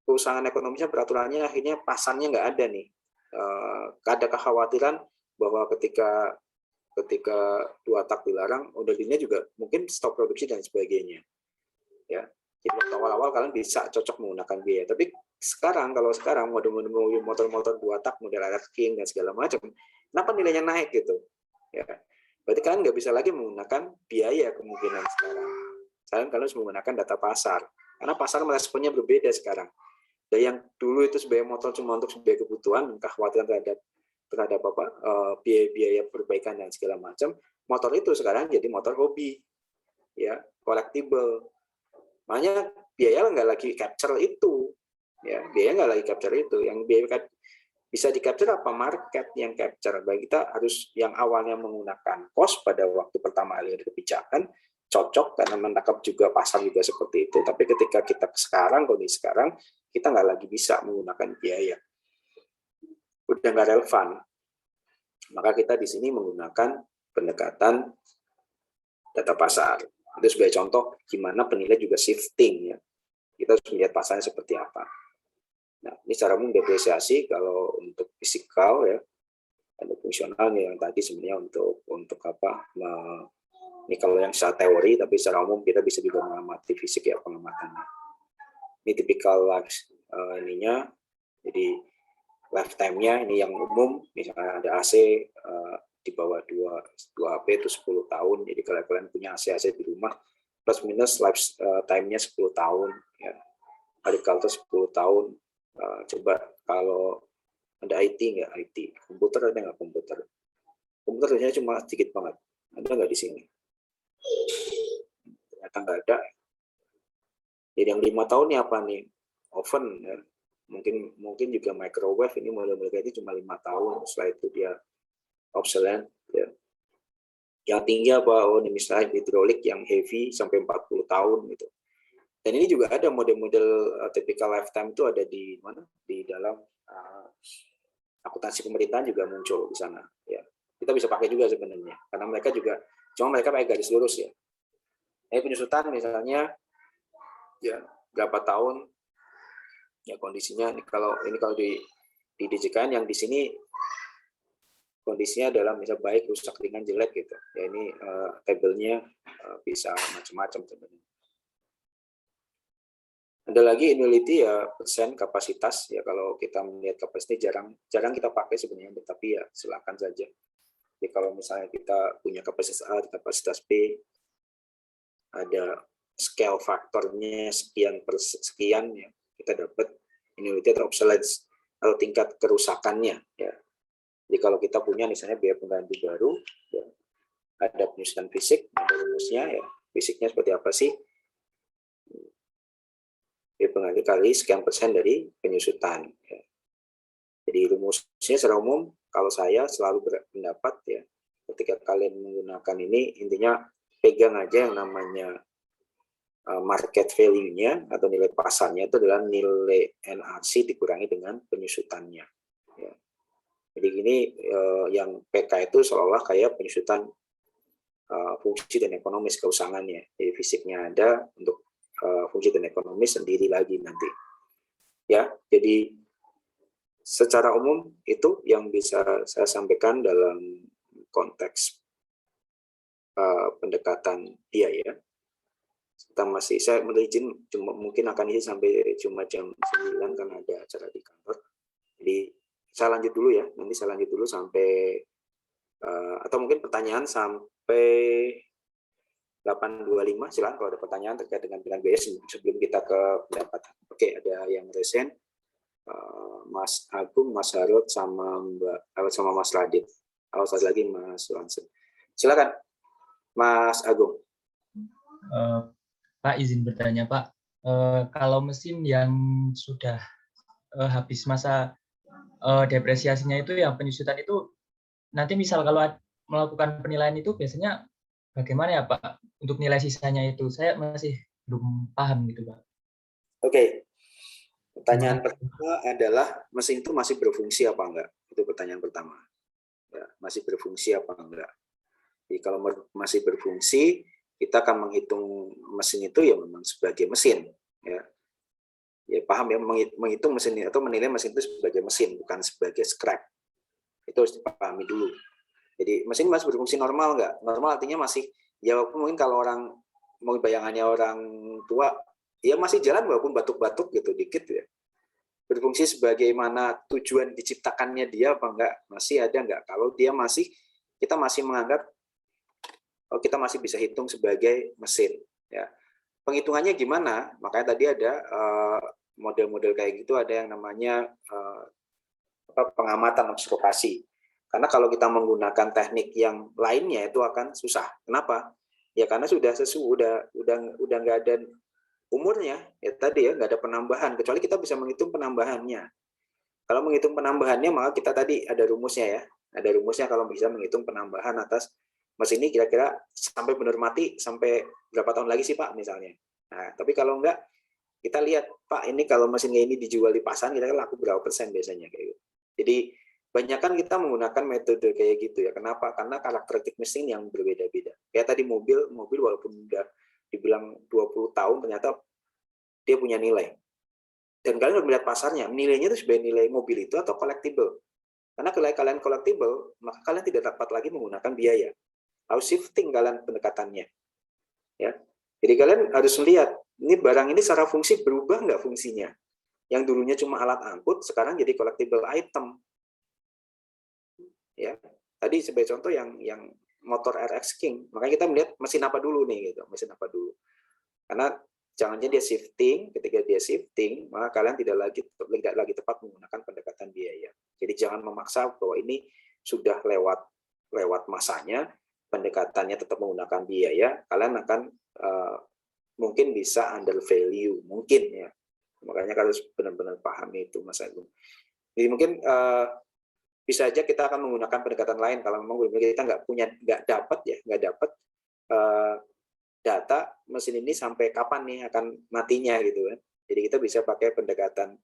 keusangan ekonomisnya, peraturannya akhirnya pasarnya nggak ada nih. Ada kekhawatiran bahwa ketika 2 tak dilarang, ordernya juga mungkin stop produksi dan sebagainya. Ya, Jadi waktu awal-awal kalian bisa cocok menggunakan biaya. Tapi kalau sekarang model-model motor-motor 2 tak model Red King dan segala macam, kenapa nilainya naik gitu? Ya, berarti kalian nggak bisa lagi menggunakan biaya kemungkinan sekarang. Kalian harus menggunakan data pasar, karena pasar meresponnya berbeda sekarang. Dan yang dulu itu sebagai motor cuma untuk sebagai kebutuhan, kekhawatiran terhadap biaya-biaya perbaikan dan segala macam, motor itu sekarang jadi motor hobi, ya, collectible. Makanya biaya nggak lagi capture itu, ya, biaya nggak lagi capture itu. Yang biaya bisa di capture apa? Market yang capture. Baik, kita harus yang awalnya menggunakan cost pada waktu pertama kali ada kebijakan cocok karena menangkap juga pasar juga seperti itu. Tapi ketika kita kondisi sekarang kita nggak lagi bisa menggunakan biaya, udah nggak relevan. Maka kita di sini menggunakan pendekatan data pasar. Itu sebagai contoh gimana penilai juga shifting, ya. Kita harus melihat pasarnya seperti apa. Nah, ini secara umum depresiasi kalau untuk fisikal, ya, ada fungsional yang tadi sebenarnya untuk apa? Ini kalau yang secara teori, tapi secara umum kita bisa juga mengamati fisik, ya, pengamatannya. Ini tipikal life ininya, jadi lifetime-nya ini yang umum, misalnya ada AC di bawah 2 HP itu 10 tahun, jadi kalau kalian punya AC di rumah, plus minus lifetime-nya 10 tahun, ya. Agriculture 10 tahun, coba kalau ada IT nggak IT, komputer ada nggak komputer? Komputernya cuma sedikit banget, ada nggak di sini? Ternyata nggak ada. Jadi yang 5 tahun ini apa nih? Oven, ya. Mungkin juga microwave, ini model-model ini cuma 5 tahun, setelah itu dia obsolete, ya. Yang tinggi apa? Oh, ini misalnya hidrolik yang heavy sampai 40 tahun gitu. Dan ini juga ada model-model typical lifetime itu ada di mana? Di dalam akuntansi pemerintahan juga muncul di sana, ya. Kita bisa pakai juga sebenarnya, karena mereka juga, cuma mereka pakai garis lurus, ya. Ini penyusutan misalnya, ya, berapa tahun, ya, kondisinya. Kalau di DJKN yang di sini kondisinya adalah misal baik, rusak, ringan, jelek gitu. Ya, ini tabelnya bisa macam-macam sebenarnya. Ada lagi annuity, ya, persen kapasitas, ya. Kalau kita melihat kapasitas jarang kita pakai sebenarnya, tapi ya silakan saja. Jadi kalau misalnya kita punya kapasitas A, kapasitas B, ada scale faktornya sekian per sekian, ya, kita dapat annuity atau obsolescence atau tingkat kerusakannya, ya. Jadi kalau kita punya misalnya biaya pengganti baru, ya, ada penyusutan fisik, ada rumusnya, ya. Fisiknya seperti apa sih? Biaya pengganti kali sekian persen dari penyusutan, ya. Jadi rumusnya secara umum, kalau saya selalu berpendapat, ya, ketika kalian menggunakan ini, intinya pegang aja yang namanya market value-nya atau nilai pasarnya, itu adalah nilai NRC dikurangi dengan penyusutannya, ya. Jadi ini yang PK itu seolah-olah kayak penyusutan fungsi dan ekonomis keusangannya. Jadi fisiknya ada, untuk fungsi dan ekonomis sendiri lagi nanti. Ya, jadi secara umum itu yang bisa saya sampaikan dalam konteks pendekatan biaya. Saya izin mungkin akan izin sampai cuma jam 9 karena ada acara di kantor. Jadi saya lanjut dulu, ya. Nanti saya lanjut dulu sampai atau mungkin pertanyaan sampai 8.25, silakan kalau ada pertanyaan terkait dengan biaya sebelum kita ke pendapat. Oke, ada yang resen, Mas Agung, Mas Harut, sama Mas Radit. Satu lagi Mas Lansen. Silakan, Mas Agung. Pak, izin bertanya, Pak. Kalau mesin yang sudah habis masa depresiasinya itu, yang penyusutan itu, nanti misal kalau melakukan penilaian itu biasanya bagaimana ya, Pak? Untuk nilai sisanya itu, saya masih belum paham gitu, Pak. Oke. Pertanyaan pertama adalah mesin itu masih berfungsi apa enggak? Itu pertanyaan pertama. Ya, masih berfungsi apa enggak? Jadi kalau masih berfungsi, kita akan menghitung mesin itu ya memang sebagai mesin, ya. Ya, paham, ya, menghitung mesin atau menilai mesin itu sebagai mesin, bukan sebagai scrap. Itu harus dipahami dulu. Jadi mesin masih berfungsi normal nggak? Normal artinya masih, ya, walaupun mungkin kalau orang, mau bayangannya orang tua, ya masih jalan walaupun batuk-batuk gitu dikit ya. Berfungsi sebagaimana tujuan diciptakannya dia apa enggak, masih ada enggak? Kalau dia masih, kita masih menganggap kita masih bisa hitung sebagai mesin ya. Penghitungannya gimana? Makanya tadi ada model-model kayak gitu, ada yang namanya pengamatan observasi. Karena kalau kita menggunakan teknik yang lainnya itu akan susah. Kenapa? Ya karena sudah udah nggak ada umurnya, ya tadi ya nggak ada penambahan. Kecuali kita bisa menghitung penambahannya. Kalau menghitung penambahannya, maka kita tadi ada rumusnya ya. Ada rumusnya kalau bisa menghitung penambahan atas mesin ini kira-kira sampai benar mati sampai berapa tahun lagi sih Pak misalnya. Nah, tapi kalau enggak, kita lihat Pak ini kalau mesinnya ini dijual di pasaran kira-kira laku berapa persen biasanya kayak gitu. Jadi banyak kan kita menggunakan metode kayak gitu ya. Kenapa? Karena karakteristik mesin yang berbeda-beda. Kayak tadi mobil walaupun udah dibilang 20 tahun ternyata dia punya nilai. Dan kalian harus melihat pasarnya, nilainya itu sebagai nilai mobil itu atau collectible. Karena kalau kalian collectible, maka kalian tidak dapat lagi menggunakan biaya. Harus shifting kalian pendekatannya. Ya. Jadi kalian harus melihat, ini barang ini secara fungsi berubah nggak fungsinya. Yang dulunya cuma alat angkut, sekarang jadi collectible item. Ya. Tadi sebagai contoh yang motor RX King, makanya kita melihat mesin apa dulu nih, gitu. Mesin apa dulu. Karena jangan dia shifting, ketika dia shifting, maka kalian tidak lagi tepat menggunakan pendekatan biaya. Jadi jangan memaksa bahwa ini sudah lewat masanya, pendekatannya tetap menggunakan biaya, kalian akan mungkin bisa under value, mungkin ya. Makanya harus benar-benar pahami itu Mas Agung. Jadi mungkin bisa aja kita akan menggunakan pendekatan lain kalau memang kita nggak dapat data mesin ini sampai kapan nih akan matinya gitu kan. Jadi kita bisa pakai pendekatan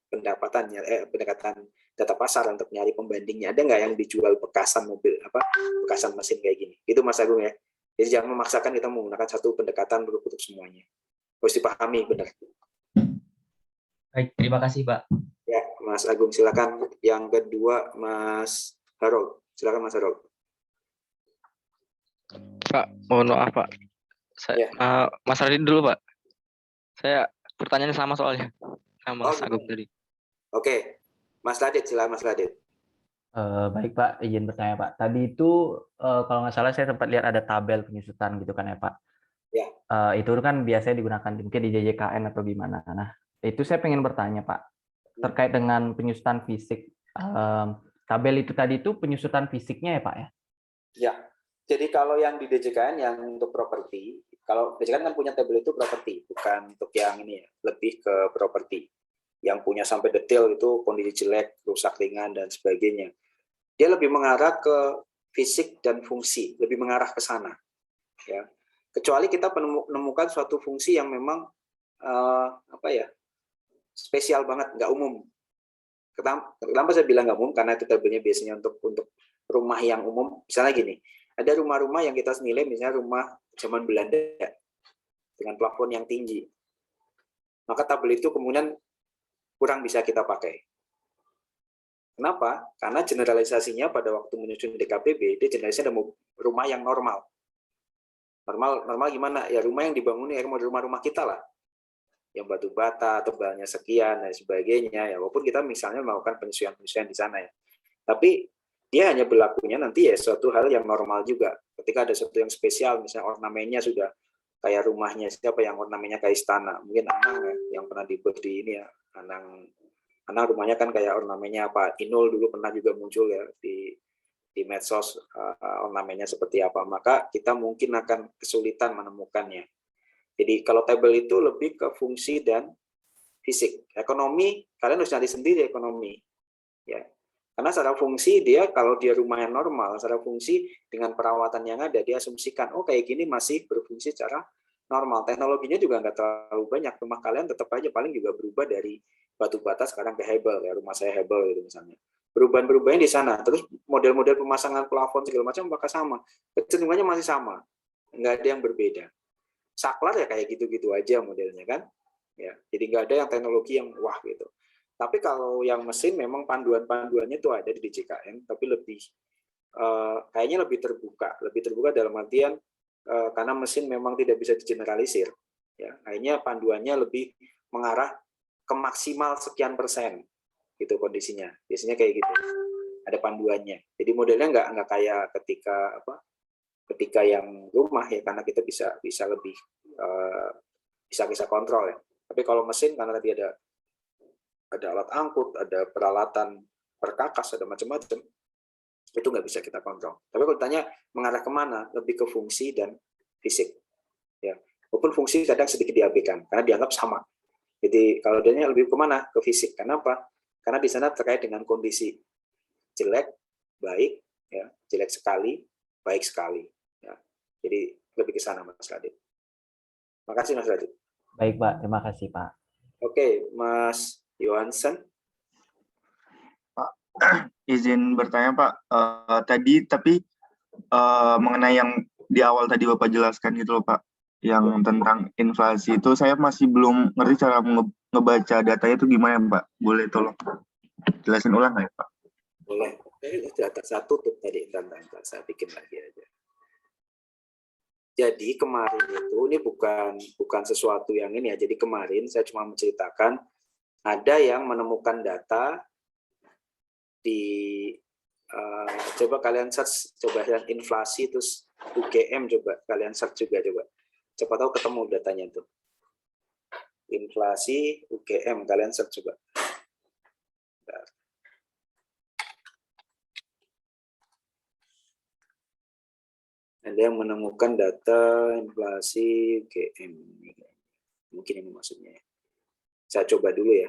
data pasar untuk nyari pembandingnya. Ada nggak yang dijual bekasan mobil bekasan mesin kayak gini? Itu Mas Agung ya. Jadi jangan memaksakan kita menggunakan satu pendekatan untuk semuanya. Harus dipahami benar. Baik, terima kasih Pak. Ya, Mas Agung silakan. Yang kedua Mas Harold. Silakan Mas Harold. Pak, mohon maaf Pak. Saya, Mas Radit dulu Pak. Saya pertanyaannya sama soalnya sama Mas Agung tadi. Oke, Mas Radit, silakan Mas Radit. Baik Pak, izin bertanya Pak. Tadi itu kalau nggak salah saya sempat lihat ada tabel penyusutan gitu kan ya Pak. Ya. Itu kan biasanya digunakan mungkin di JJKN atau gimana. Nah, itu saya pengen bertanya Pak terkait dengan penyusutan fisik. Tabel itu tadi itu penyusutan fisiknya ya Pak ya? Ya. Jadi kalau yang di DJKN yang untuk properti, kalau DJKN kan punya tabel itu properti, bukan untuk yang ini ya, lebih ke properti. Yang punya sampai detail itu kondisi jelek, rusak ringan dan sebagainya. Dia lebih mengarah ke fisik dan fungsi, lebih mengarah ke sana. Ya. Kecuali kita menemukan suatu fungsi yang memang spesial banget, nggak umum. Kenapa saya bilang nggak umum? Karena itu tabelnya biasanya untuk rumah yang umum. Misalnya gini. Ada rumah-rumah yang kita nilai, misalnya rumah zaman Belanda dengan plafon yang tinggi. Maka tabel itu kemudian kurang bisa kita pakai. Kenapa? Karena generalisasinya pada waktu menyusun DKPB, dia generalisasinya ada rumah yang normal. Normal gimana? Ya rumah yang dibangun ya rumah-rumah kita lah. Yang batu bata, tebalnya sekian, dan sebagainya. Ya, walaupun kita misalnya melakukan penyesuaian-penyesuaian di sana ya. Tapi dia hanya berlakunya nanti ya suatu hal yang normal juga. Ketika ada sesuatu yang spesial, misalnya ornamennya sudah kayak rumahnya siapa yang ornamennya kayak istana. Mungkin Anang ya, yang pernah di ini ya, Anang rumahnya kan kayak ornamennya apa? Inul dulu pernah juga muncul ya di medsos ornamennya seperti apa. Maka kita mungkin akan kesulitan menemukannya. Jadi kalau tabel itu lebih ke fungsi dan fisik. Ekonomi kalian harus cari sendiri ekonomi. Ya. Karena secara fungsi dia kalau dia rumah yang normal, secara fungsi dengan perawatan yang ada dia asumsikan, oh kayak gini masih berfungsi secara normal. Teknologinya juga nggak terlalu banyak. Rumah kalian tetap aja paling juga berubah dari batu bata sekarang ke hebel ya, rumah saya hebel gitu misalnya. Perubahan-perubahannya di sana. Terus model-model pemasangan plafon segala macam bakal sama. Kecenderungannya masih sama. Nggak ada yang berbeda. Saklar ya kayak gitu-gitu aja modelnya kan. Ya, jadi nggak ada yang teknologi yang wah gitu. Tapi kalau yang mesin memang panduan-panduannya itu ada di DJKN, tapi kayaknya lebih terbuka dalam artian karena mesin memang tidak bisa digeneralisir. Ya, akhirnya panduannya lebih mengarah ke maksimal sekian persen, gitu kondisinya. Biasanya kayak gitu. Ada panduannya. Jadi modelnya nggak kayak ketika yang rumah ya, karena kita bisa lebih bisa kontrol ya. Tapi kalau mesin karena tadi ada alat angkut, ada peralatan perkakas, ada macam-macam, itu nggak bisa kita kontrol. Tapi kalau ditanya mengarah kemana, lebih ke fungsi dan fisik. Ya, walaupun fungsi kadang sedikit diabaikan karena dianggap sama. Jadi kalau dia lebih kemana? Ke fisik. Kenapa? Karena di sana terkait dengan kondisi jelek, baik, ya, jelek sekali, baik sekali. Ya. Jadi lebih ke sana, Mas Radit. Makasih, Mas Radit. Baik, Pak. Terima kasih, Pak. Oke, Mas Johansen. Pak, izin bertanya, Pak. Mengenai yang di awal tadi Bapak jelaskan gitu loh, Pak, yang tentang inflasi itu saya masih belum ngerti cara ngebaca datanya itu gimana, Pak. Boleh tolong jelasin ulang nggak ya, Pak? Boleh. Data satu tuh tadi, saya bikin lagi aja. Jadi kemarin itu, ini bukan sesuatu yang ini ya. Jadi kemarin saya cuma menceritakan ada yang menemukan data di coba kalian search, coba yang inflasi terus UGM, coba kalian search juga coba. Coba tahu ketemu datanya itu. Inflasi UGM, kalian search coba. Ada yang menemukan data inflasi UGM. Mungkin ini maksudnya. Saya coba dulu ya.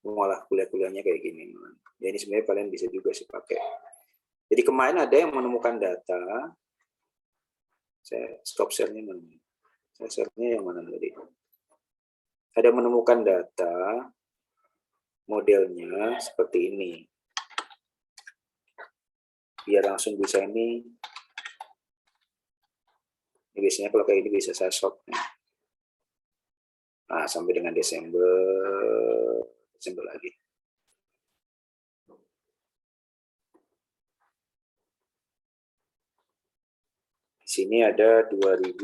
Mengolah kuliah-kuliahnya kayak gini. Ya ini sebenarnya kalian bisa juga sih pakai. Jadi kemarin ada yang menemukan data. Saya stop share-nya mana? Saya share-nya yang mana tadi? Ada menemukan data modelnya seperti ini. Biar langsung bisa ini biasanya kalau kayak ini bisa saya short. Nah, sampai dengan Desember lagi. Di sini ada 2001,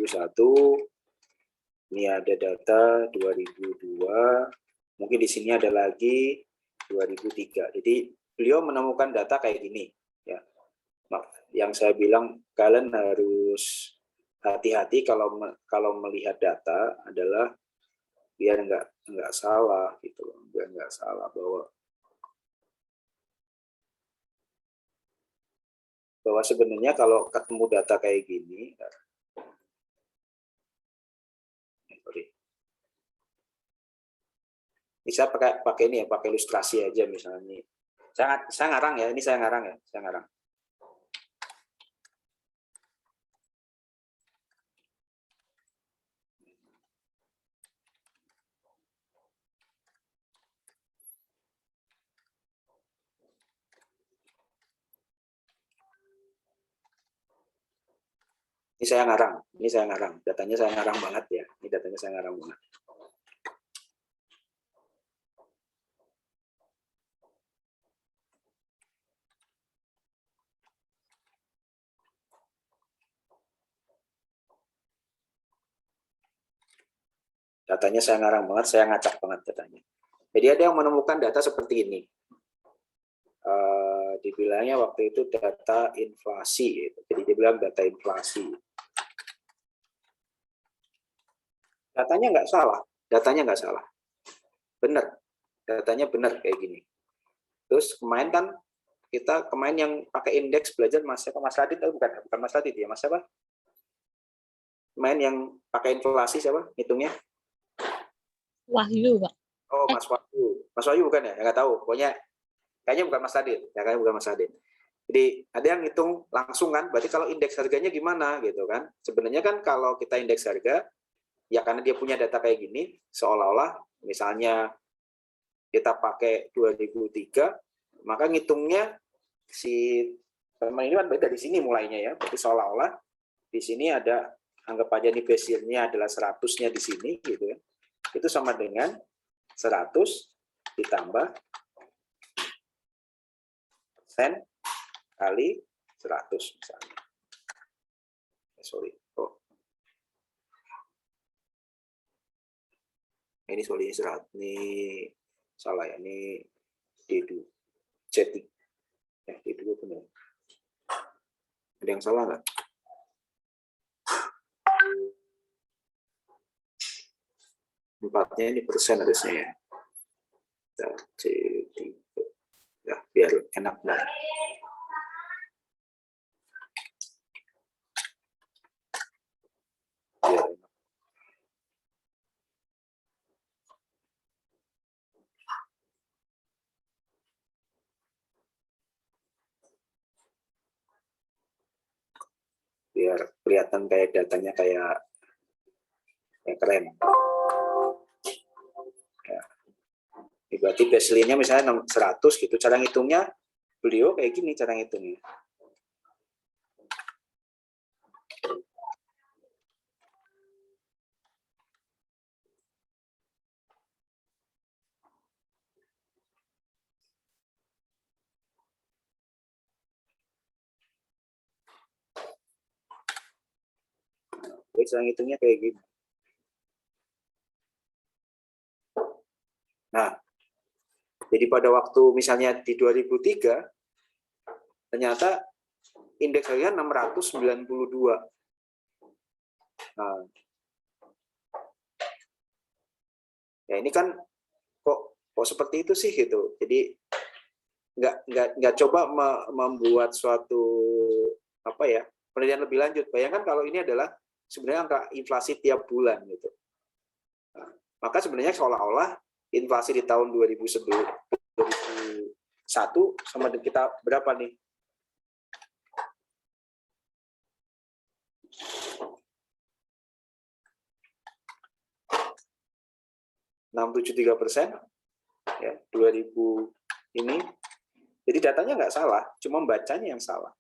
ini ada data 2002, mungkin di sini ada lagi 2003. Jadi beliau menemukan data kayak gini. Ya, yang saya bilang kalian harus hati-hati kalau melihat data adalah biar nggak salah gitu, biar nggak salah bahwa sebenarnya kalau ketemu data kayak gini, bisa pakai ini ya, pakai ilustrasi aja misalnya. Saya ngarang ya, ini saya ngarang ya, saya ngarang. Ini saya ngarang, datanya saya ngarang banget ya, ini datanya saya ngarang banget. Datanya saya ngarang banget, saya ngacak banget datanya. Jadi ada yang menemukan data seperti ini. Dibilangnya waktu itu data inflasi, jadi dibilang data inflasi. Datanya nggak salah, benar, datanya benar kayak gini. Terus kemarin kan kemarin yang pakai indeks belajar Mas Radit, bukan Mas Radit ya, Mas siapa? Kemarin yang pakai inflasi siapa? Hitungnya? Wahyu, Pak. Oh, Mas Wahyu bukan ya? Nggak tahu, pokoknya kayaknya bukan Mas Radit, ya kayaknya bukan Mas Radit. Jadi ada yang hitung langsung kan, berarti kalau indeks harganya gimana gitu kan? Sebenarnya kan kalau kita indeks harga, ya karena dia punya data kayak gini, seolah-olah misalnya kita pakai 2003, maka ngitungnya si teman ini kan dari sini mulainya ya, berarti seolah-olah di sini ada, anggap aja nih base-nya adalah 100-nya di sini gitu ya. Itu sama dengan 100 ditambah persen kali 100 misalnya. Sorry. Oh. Ini sorry, ini salah ya, ini D2. C3. D2 benar. Ada yang salah nggak? Empatnya ini persen harusnya ya. C3. Ya, biar enak banget. Biar kelihatan kayak datanya kayak keren. Ya. Berarti baseline-nya misalnya 100 gitu. Cara ngitungnya beliau kayak gini cara ngitungnya. Jadi cara ngitungnya kayak gini. Nah, jadi pada waktu misalnya di 2003, ternyata indeks harga 692. Nah, ya ini kan kok seperti itu sih gitu. Jadi nggak coba membuat suatu penelitian lebih lanjut. Bayangkan kalau ini adalah sebenarnya angka inflasi tiap bulan gitu. Nah, maka sebenarnya seolah-olah inflasi di tahun 2001 sama kita berapa nih? %673 ya 2000 ini. Jadi datanya nggak salah, cuma bacanya yang salah.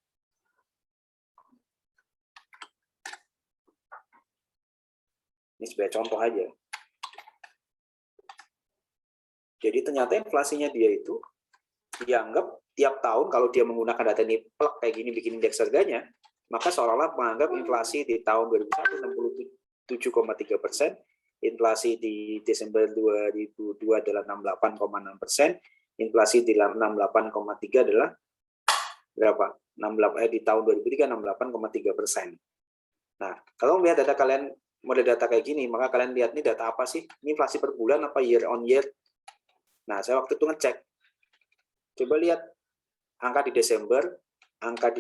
Ini sebagai contoh aja. Jadi ternyata inflasinya dia itu dianggap tiap tahun kalau dia menggunakan data ini plek kayak gini bikin indeks harganya, maka seolah-olah menganggap inflasi di tahun 2001 67,3%, inflasi di Desember 2002 adalah 68,6%, inflasi di 68,3 adalah berapa? Di tahun 2003 68,3%. Nah, kalau melihat data kalian model data kayak gini, maka kalian lihat ini data apa sih? Ini inflasi per bulan apa year on year? Nah, saya waktu itu ngecek. Coba lihat angka di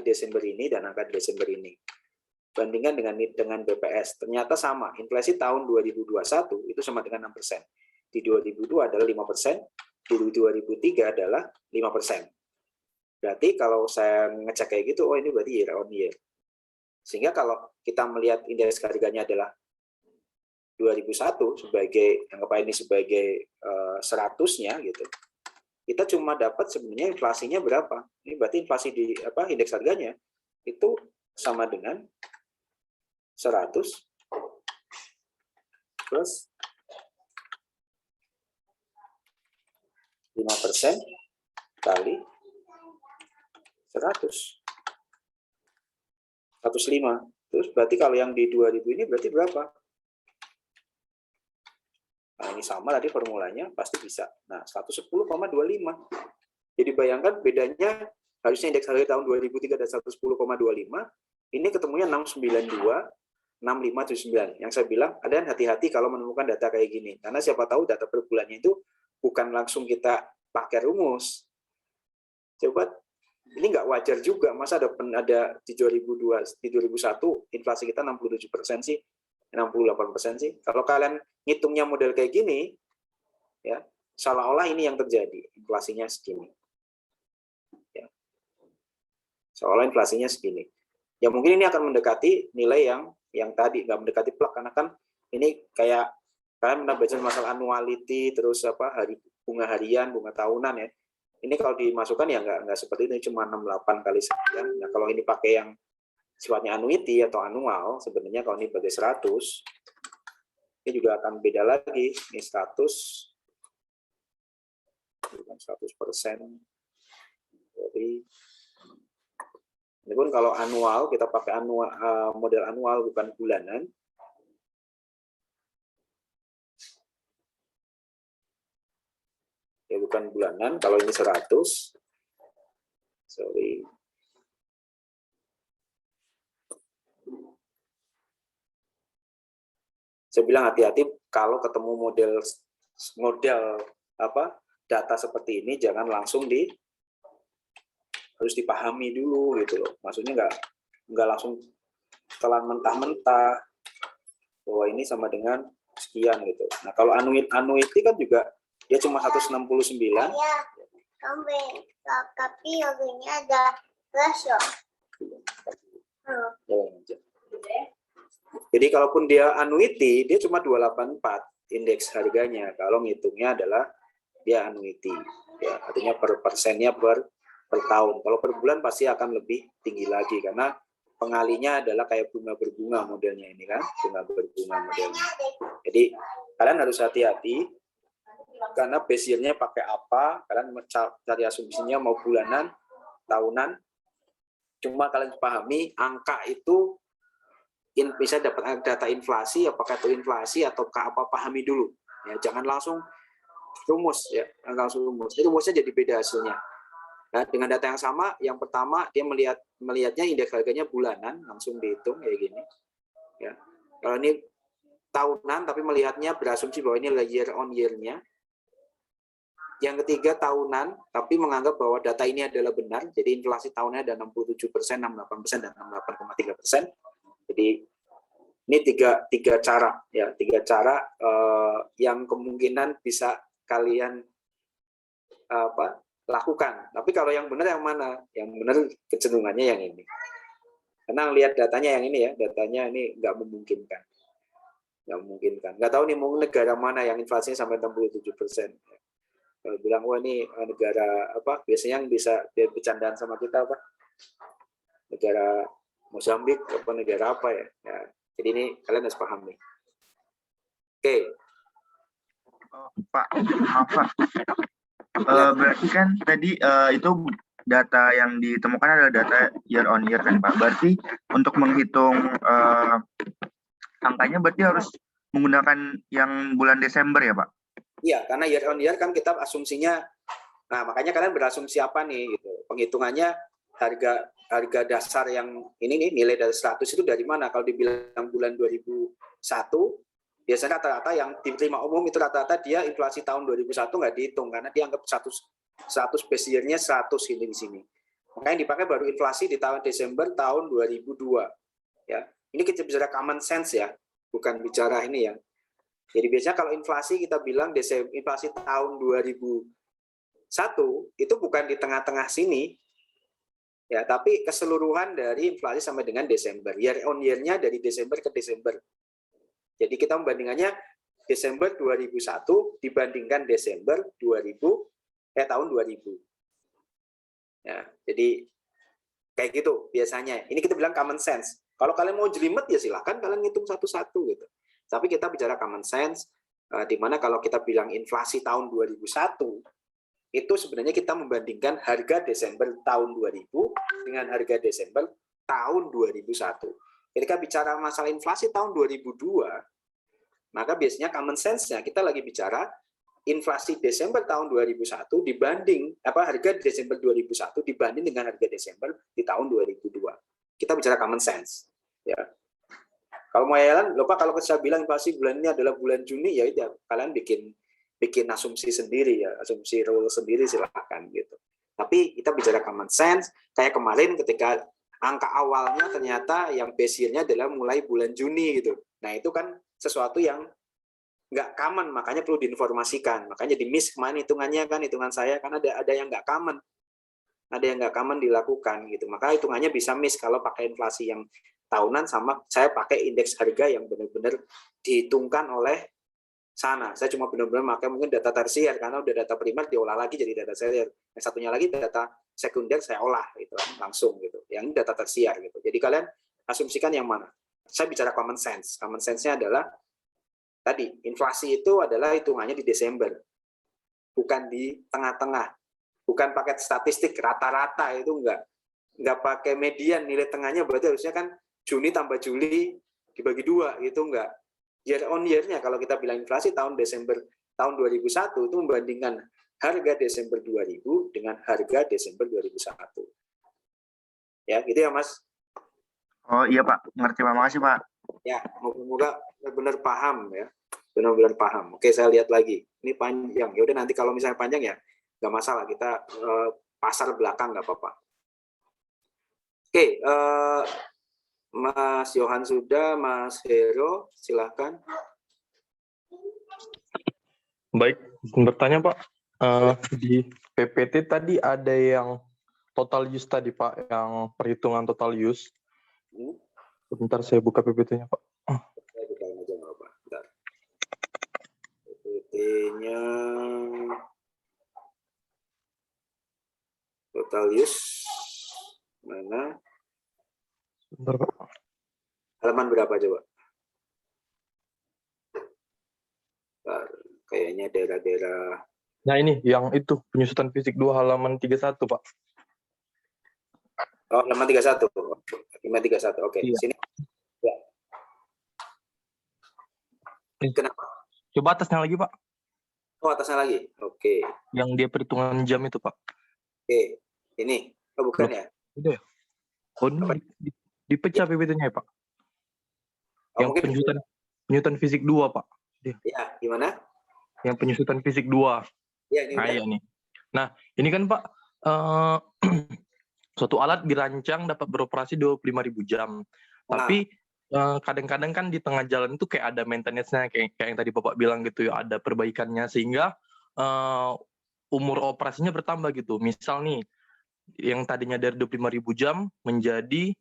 Desember ini dan angka di Desember ini. Bandingkan dengan BPS, ternyata sama. Inflasi tahun 2021 itu sama dengan 6%. Di 2002 adalah 5%, di 2003 adalah 5%. Berarti kalau saya ngecek kayak gitu, oh ini berarti year on year. Sehingga kalau kita melihat indeks harganya adalah 2001 sebagai anggap ini sebagai 100-nya gitu. Kita cuma dapat sebenarnya inflasinya berapa. Ini berarti inflasi di indeks harganya itu sama dengan 100 plus 5% kali 100. 105. Terus berarti kalau yang di 2000 ini berarti berapa? Nah, ini sama tadi formulanya, pasti bisa. Nah, 110,25. Jadi bayangkan bedanya, harusnya indeks harga tahun 2003 dan 110,25, ini ketemunya 692, 6579. Yang saya bilang, ada hati-hati kalau menemukan data kayak gini. Karena siapa tahu data per bulannya itu bukan langsung kita pakai rumus. Coba, ini nggak wajar juga. Masa ada di 2001 inflasi kita 67% sih, 68% sih. Kalau kalian ngitungnya model kayak gini, ya seolah-olah ini yang terjadi, inflasinya segini. Ya. Seolah inflasinya segini. Ya mungkin ini akan mendekati nilai yang tadi, nggak mendekati plek, karena kan ini kayak kalian pernah baca masalah annuality, terus bunga harian, bunga tahunan ya. Ini kalau dimasukkan ya nggak seperti ini, cuma 68 kali sekian. Nah kalau ini pakai yang sifatnya annuity atau annual, sebenarnya kalau ini sebagai 100, ini juga akan beda lagi. Ini 100, bukan 100%. Jadi Ini pun kalau annual, kita pakai model annual bukan bulanan. Ya bukan bulanan, kalau ini 100. Sorry. Saya bilang hati-hati kalau ketemu model data seperti ini, jangan langsung harus dipahami dulu gitu loh. Maksudnya nggak langsung telan mentah-mentah bahwa ini sama dengan sekian gitu. Nah kalau annuity kan juga dia cuma 169. Ya, tapi ini ada rasio. Jadi kalaupun dia annuity, dia cuma 284 indeks harganya. Kalau ngitungnya adalah dia annuity, ya, artinya per persennya per tahun. Kalau per bulan pasti akan lebih tinggi lagi karena pengalinya adalah kayak bunga berbunga modelnya ini kan, bunga berbunga modelnya. Jadi kalian harus hati-hati karena base year-nya pakai apa, kalian cari asumsinya mau bulanan, tahunan. Cuma kalian pahami angka itu bisa dapat data inflasi, apakah itu inflasi ataukah apa, pahami dulu. Ya, jangan langsung rumus ya, langsung rumus. Itu rumusnya jadi beda hasilnya. Nah, dengan data yang sama, yang pertama dia melihatnya indeks harganya bulanan, langsung dihitung kayak gini. Ya. Kalau ini tahunan tapi melihatnya berasumsi bahwa ini adalah year on year-nya. Yang ketiga tahunan tapi menganggap bahwa data ini adalah benar. Jadi inflasi tahunnya ada 67%, 68%, dan 68,3%. Jadi ini tiga cara ya, yang kemungkinan bisa kalian lakukan. Tapi kalau yang benar yang mana? Yang benar kecenderungannya yang ini. Karena lihat datanya yang ini ya, datanya ini nggak memungkinkan. Nggak tahu nih mau negara mana yang inflasinya sampai 67%. Kalau bilang wah ini negara apa? Biasanya yang bisa dia bercandaan sama kita apa? Negara Mozambik apa negara apa ya? Ya, jadi ini kalian harus paham nih. Oke. Pak, maaf Pak. Berarti kan tadi itu data yang ditemukan adalah data year on year kan Pak. Berarti untuk menghitung angkanya berarti harus menggunakan yang bulan Desember ya Pak? Iya, karena year on year kan kita asumsinya, nah makanya kalian berasumsi apa nih gitu. Penghitungannya harga dasar yang ini nih, nilai dari 100 itu dari mana? Kalau dibilang bulan 2001, biasanya rata-rata yang diterima umum itu rata-rata dia inflasi tahun 2001 nggak dihitung karena dia anggap 100 base year-nya 100 ini di sini. Makanya dipakai baru inflasi di tahun Desember tahun 2002. Ya, ini kita bicara common sense ya, bukan bicara ini ya. Jadi biasanya kalau inflasi kita bilang inflasi tahun 2001 itu bukan di tengah-tengah sini. Ya, tapi keseluruhan dari inflasi sampai dengan Desember. Year on year-nya dari Desember ke Desember. Jadi kita membandingannya Desember 2001 dibandingkan Desember tahun 2000. Ya, jadi kayak gitu biasanya. Ini kita bilang common sense. Kalau kalian mau jelimet ya silakan kalian ngitung satu-satu gitu. Tapi kita bicara common sense, di mana kalau kita bilang inflasi tahun 2001 itu sebenarnya kita membandingkan harga Desember tahun 2000 dengan harga Desember tahun 2001. Ketika bicara masalah inflasi tahun 2002, maka biasanya common sense-nya kita lagi bicara inflasi Desember tahun 2001 dibanding harga Desember 2001 dibanding dengan harga Desember di tahun 2002. Kita bicara common sense, ya. Kalau mau jalan, lupa kalau saya bilang inflasi bulan ini adalah bulan Juni ya, itu kalian bikin asumsi sendiri ya, asumsi rule sendiri silakan gitu. Tapi kita bicara common sense, kayak kemarin ketika angka awalnya ternyata yang base year-nya adalah mulai bulan Juni gitu. Nah itu kan sesuatu yang nggak common, makanya perlu diinformasikan. Makanya di miss kemarin hitungannya kan, hitungan saya kan ada yang nggak common. Ada yang nggak common dilakukan gitu. Maka hitungannya bisa miss kalau pakai inflasi yang tahunan sama saya pakai indeks harga yang benar-benar dihitungkan oleh sana. Saya cuma benar-benar pakai mungkin data tersier karena udah data primer diolah lagi jadi data tersier. Yang satunya lagi data sekunder saya olah gitu langsung gitu. Yang ini data tersier gitu. Jadi kalian asumsikan yang mana? Saya bicara common sense. Common sense-nya adalah tadi inflasi itu adalah hitungannya di Desember. Bukan di tengah-tengah. Bukan pakai statistik rata-rata itu enggak nggak pakai median nilai tengahnya, berarti harusnya kan Juni tambah Juli dibagi 2 gitu, enggak. Year on year-nya kalau kita bilang inflasi tahun Desember tahun 2001 itu membandingkan harga Desember 2000 dengan harga Desember 2001. Ya, gitu ya Mas. Oh iya Pak, ngerti Pak. Makasih Pak. Ya, moga-moga benar-benar paham ya. Benar-benar paham. Oke, saya lihat lagi. Ini panjang. Ya udah, nanti kalau misalnya panjang ya nggak masalah, kita pasar belakang nggak apa-apa. Oke, Mas Yohan sudah, Mas Hero silahkan. Baik, bertanya Pak, di PPT tadi ada yang total use tadi Pak, yang perhitungan total use. Bentar saya buka PPT-nya Pak. Saya bukain aja nggak apa-apa. Bentar. PPT-nya total use mana? Bentar Pak. Halaman berapa coba? Bentar. Kayaknya daerah-daerah. Nah ini, yang itu, penyusutan fisik 2 halaman 31 Pak. Oh, halaman 31. Halaman 31. Oke, Iya. sini. Ya. Kenapa? Coba atasnya lagi Pak, Oh, atasnya lagi. Oke. yang dia perhitungan jam itu Pak. Oke. Ini. Oh, bukan ya? Itu ya? Oh, ini dipecah PPT-nya ya Pak. Oh, Yang mungkin penyusutan fisik 2 Pak. ya, gimana? Yang penyusutan fisik 2. Ya, ini Nah, udah. iya nih. Nah, ini kan Pak, suatu alat dirancang dapat beroperasi 25.000 jam. Tapi kadang-kadang kan di tengah jalan itu kayak ada maintenance-nya, kayak yang tadi Bapak bilang gitu ya, ada perbaikannya, sehingga umur operasinya bertambah gitu. Misal nih, yang tadinya dari 25.000 jam menjadi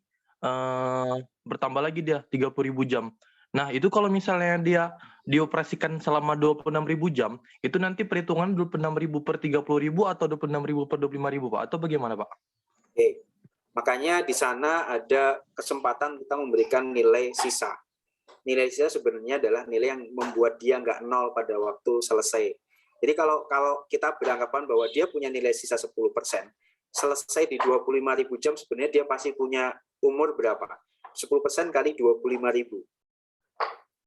bertambah lagi dia 30.000 jam. Nah, itu kalau misalnya dia dioperasikan selama 26.000 jam, itu nanti perhitungan 26.000 per 30.000 atau 26.000 per 25.000, Pak? Atau bagaimana, Pak? Oke. Makanya di sana ada kesempatan kita memberikan nilai sisa. Nilai sisa sebenarnya adalah nilai yang membuat dia nggak nol pada waktu selesai. Jadi kalau kita beranggapan bahwa dia punya nilai sisa 10%, selesai di 25.000 jam, sebenarnya dia pasti punya umur berapa? 10% kali 25.000.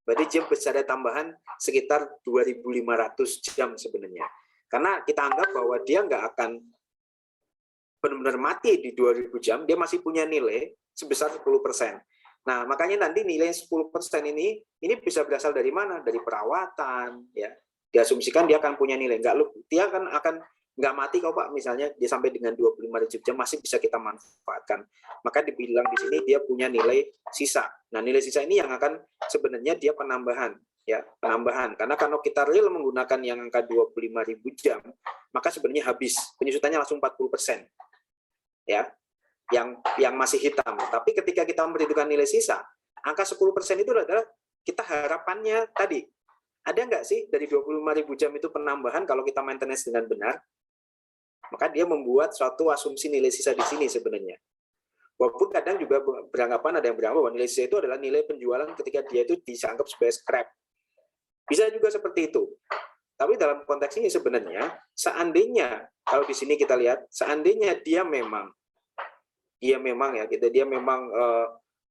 Berarti dia berada tambahan sekitar 2.500 jam sebenarnya. Karena kita anggap bahwa dia nggak akan benar-benar mati di 2.000 jam, dia masih punya nilai sebesar 10%. Nah, makanya nanti nilai 10% ini bisa berasal dari mana? Dari perawatan, ya. Diasumsikan dia akan punya nilai. Dia akan nggak mati kok Pak, misalnya dia sampai dengan 25.000 jam masih bisa kita manfaatkan. Maka dibilang di sini dia punya nilai sisa. Nah, nilai sisa ini yang akan sebenarnya dia penambahan, ya, penambahan. Karena kalau kita real menggunakan yang angka 25.000 jam, maka sebenarnya habis, penyusutannya langsung 40%. Ya, yang masih hitam. Tapi ketika kita memperhitungkan nilai sisa, angka 10% itu adalah kita harapannya tadi. Ada nggak sih dari 25.000 jam itu penambahan kalau kita maintenance dengan benar? Maka dia membuat suatu asumsi nilai sisa di sini sebenarnya. Walaupun kadang juga beranggapan, ada yang beranggapan bahwa nilai sisa itu adalah nilai penjualan ketika dia itu dianggap sebagai scrap. Bisa juga seperti itu. Tapi dalam konteks ini sebenarnya, seandainya, kalau di sini kita lihat, seandainya dia memang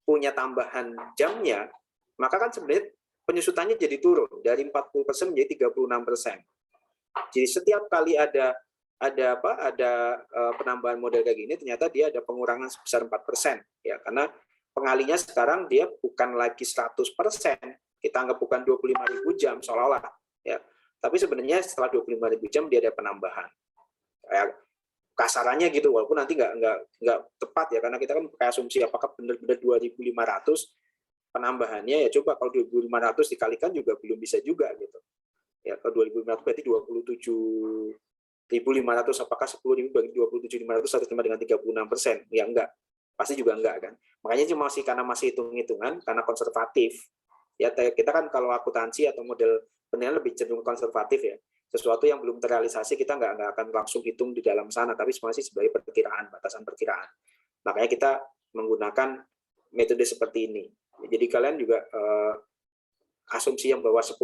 punya tambahan jamnya, maka kan sebenarnya penyusutannya jadi turun dari 40% menjadi 36%. Jadi setiap kali ada penambahan model kayak gini, ternyata dia ada pengurangan sebesar 4%, ya, karena pengalinya sekarang dia bukan lagi 100%, kita anggap bukan 25.000 jam seolah-olah, ya, tapi sebenarnya setelah 25.000 jam dia ada penambahan, kayak kasarannya gitu, walaupun nanti nggak tepat ya, karena kita kan pakai asumsi apakah benar-benar 2.500 penambahannya, ya coba kalau 2.500 dikalikan juga belum bisa juga gitu, ya, kalau 2.500 berarti 27.500, apakah 10.000 bagi 27.500 sama dengan 36%? Ya enggak, pasti juga enggak kan. Makanya cuma karena masih hitung-hitungan, karena konservatif. Ya, kita kan kalau akuntansi atau model penilaian lebih cenderung konservatif ya. Sesuatu yang belum terrealisasi kita nggak akan langsung hitung di dalam sana, tapi masih sebagai perkiraan, batasan perkiraan. Makanya kita menggunakan metode seperti ini. Jadi kalian juga asumsi yang bahwa 10%,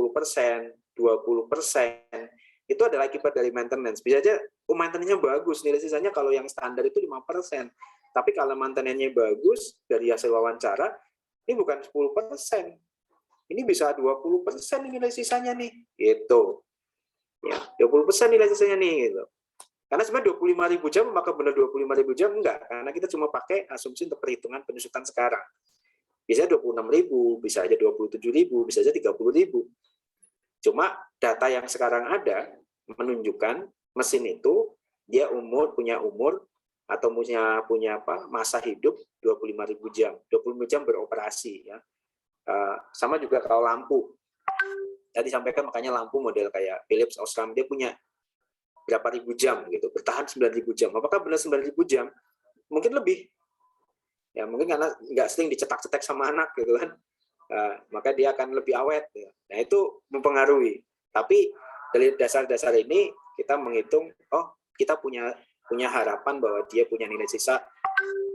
20%, itu adalah akibat dari maintenance. Bisa aja maintenance-nya bagus, nilai sisanya kalau yang standar itu 5%. Tapi kalau maintenance-nya bagus dari hasil wawancara, ini bukan 10%. Ini bisa 20% nilai sisanya nih. Gitu. Ya, 20% nilai sisanya nih gitu. Karena sebenarnya 25.000 jam, maka benar 25.000 jam enggak, karena kita cuma pakai asumsi untuk perhitungan penyusutan sekarang. Bisa 26.000, bisa aja 27.000, bisa aja 30.000. Cuma data yang sekarang ada menunjukkan mesin itu dia punya umur atau punya masa hidup 25.000 jam, 25 jam beroperasi ya. Sama juga kalau lampu. Tadi sampaikan makanya lampu model kayak Philips, Osram dia punya berapa ribu jam gitu, bertahan 9.000 jam. Apakah benar 9.000 jam? Mungkin lebih. Ya, mungkin karena nggak sering dicetak-cetak sama anak gitu kan. Maka dia akan lebih awet. Ya. Nah, itu mempengaruhi. Tapi dari dasar-dasar ini kita menghitung, oh kita punya harapan bahwa dia punya nilai sisa.